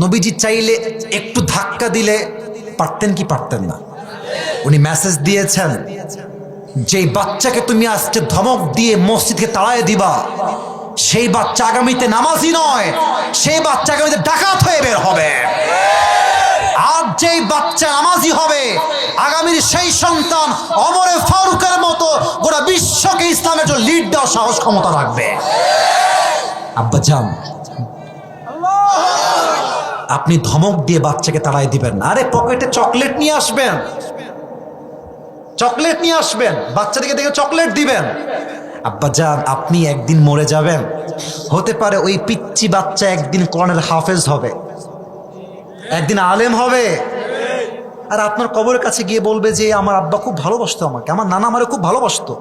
নবীজি চাইলে একটু ধাক্কা দিলে পারতেন কি পারতেন না? উনি মেসেজ দিয়েছেন, যেই বাচ্চাকে তুমি আজকে ধমক দিয়ে মসজিদকে তাড়ায় দিবা সেই বাচ্চা আগামীতে নামাজি নয়, সেই বাচ্চা আগামীতে ডাকাত হয়ে বের হবে। আর যেই বাচ্চা নামাজি হবে আগামীর সেই সন্তান ওমরে ফারুকের মতো গোটা বিশ্বকে ইসলামের জন্য লিড দেওয়ার সাহস ক্ষমতা রাখবে। আব্বাজান, আপনি ধমক দিয়ে বাচ্চাকে তাড়াই দিবেন না, আরে পকেটে চকলেট নিয়ে আসবেন, চকলেট নিয়ে আসবেন, বাচ্চাদেরকে দেখে চকলেট দিবেন। আব্বাজান, আপনি একদিন মরে যাবেন, হতে পারে ওই পিচ্চি বাচ্চা একদিন কোরআনের হাফেজ হবে, একদিন আলেম হবে, আর আপনার কবরের কাছে গিয়ে বলবে যে আমার আব্বা খুব ভালোবাসতো আমাকে, আমার নানা আমারে খুব ভালোবাসতো,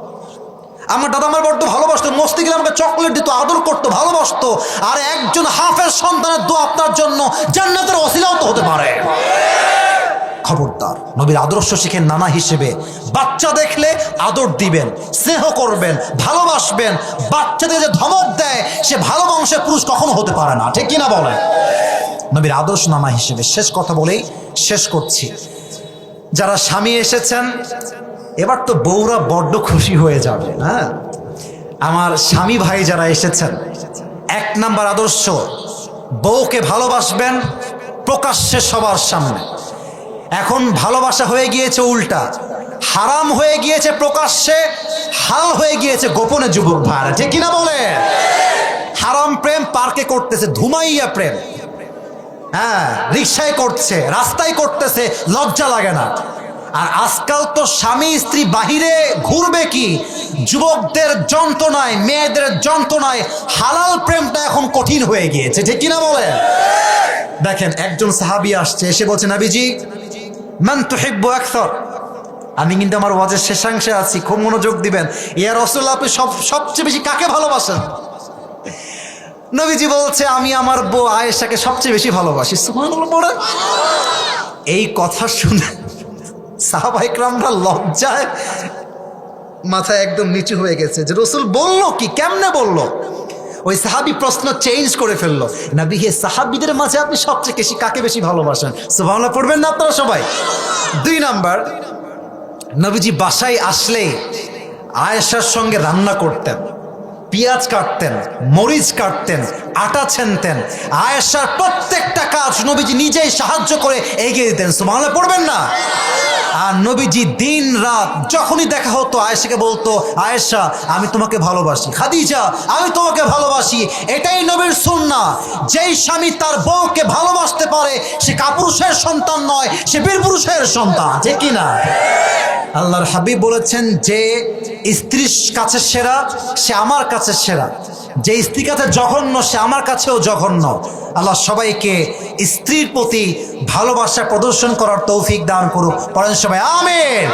আমার দাদা আমার বড্ড ভালোবাসতো, মস্তি গেলে আমাকে চকলেট দিত, আদর করতো, ভালোবাসতো। আর একজন হাফেজ সন্তানের দোয়া আপনার জন্য জান্নাতের ওসিলাও তো হতে পারে। খবরদার, নবীর আদর্শ শিখেন নানা হিসেবে। বাচ্চা দেখলে আদর দিবেন, স্নেহ করবেন, ভালোবাসবেন। বাচ্চাদের যে ধমক দেয় সে ভালো বংশের পুরুষ কখনো হতে পারে না, ঠিক কিনা বলেন? নবীর আদর্শ নানা হিসেবে। শেষ কথা বলেই শেষ করছি, যারা স্বামী এসেছেন এবার তো বউরা বড্ড খুশি হয়ে যাবে। হ্যাঁ, আমার স্বামী ভাই যারা এসেছেন, 1 নাম্বার আদর্শ, বউকে ভালোবাসবেন প্রকাশ্যে সবার সামনে। এখন ভালোবাসা হয়ে গিয়েছে উল্টা, হারাম হয়ে গিয়েছে প্রকাশ্যে, হাল হয়ে গিয়েছে গোপনে। যুবক ভাইরা ঠিক কিনা বলে? হারাম প্রেম পার্কে করতেছে, ধুমাইয়া প্রেম, হ্যাঁ রিক্সায় করছে, রাস্তায় করতেছে, লজ্জা লাগে না। আর আজকাল তো স্বামী স্ত্রী বাহিরে ঘুরবে কি, যুবকদের যন্ত্রণায়, মেয়েদের যন্ত্রণায় হালাল প্রেমটা এখন কঠিন হয়ে গিয়েছে, ঠিক কিনা বলে? দেখেন একজন সাহাবী আসছে, এসে বলছে নবীজি মান তুহিব্বু আকসার, আমি কিন্তু আমার ওয়াজের শেষাংশে আছি, খুব মনোযোগ দিবেন। ইয়া রাসূলুল্লাহ, আপনি সবচেয়ে বেশি কাকে ভালোবাসেন? নবীজি বলছে আমি আমার বউ আয়েশাকে সবচেয়ে বেশি ভালোবাসি। সুবহানাল্লাহ বলেন। এই কথা শুনে সাহাবা ইকরামরা লজ্জায় মাথা একদম নিচু হয়ে গেছে যে রাসূল বলল কি, কেমনে বলল? ওই সাহাবী প্রশ্ন চেঞ্জ করে ফেললো, নবী হে সাহাবীদের মাঝে আপনি সবচেয়ে বেশি কাকে বেশি ভালোবাসেন? সুবহানাল্লাহ পড়বেন না আপনারা সবাই? 2 নাম্বার, নবীজি বাসায় আসলে আয়েশার সঙ্গে রান্না করতেন, পেঁয়াজ কাটতেন, মরিচ কাটতেন, আটা ছেনতেন, আয়েশার প্রত্যেকটা কাজ নবীজি নিজেই সাহায্য করে এগিয়ে দিতেন। সুবহানাল্লাহ পড়বেন না? আর নবীজি দিন রাত যখনই দেখা হতো আয়েশাকে বলতো, আয়েশা আমি তোমাকে ভালোবাসি, খাদিজা আমি তোমাকে ভালোবাসি। এটাই নবীর সুন্নাহ। যেই স্বামী তার বউকে ভালোবাসতে পারে সে কাপুরুষের সন্তান নয়, সে বীরপুরুষের সন্তান, ঠিক কিনা? আল্লাহর হাবিব বলেছেন যে স্ত্রীর কাছে সেরা সে আমার কাছে সেরা, যে স্ত্রীর কাছে জঘন্য সে আমার কাছেও জঘন্য। আল্লাহ সবাইকে স্ত্রীর প্রতি ভালোবাসা প্রদর্শন করার তৌফিক দান করুক। পড়েন সবাই আমিন।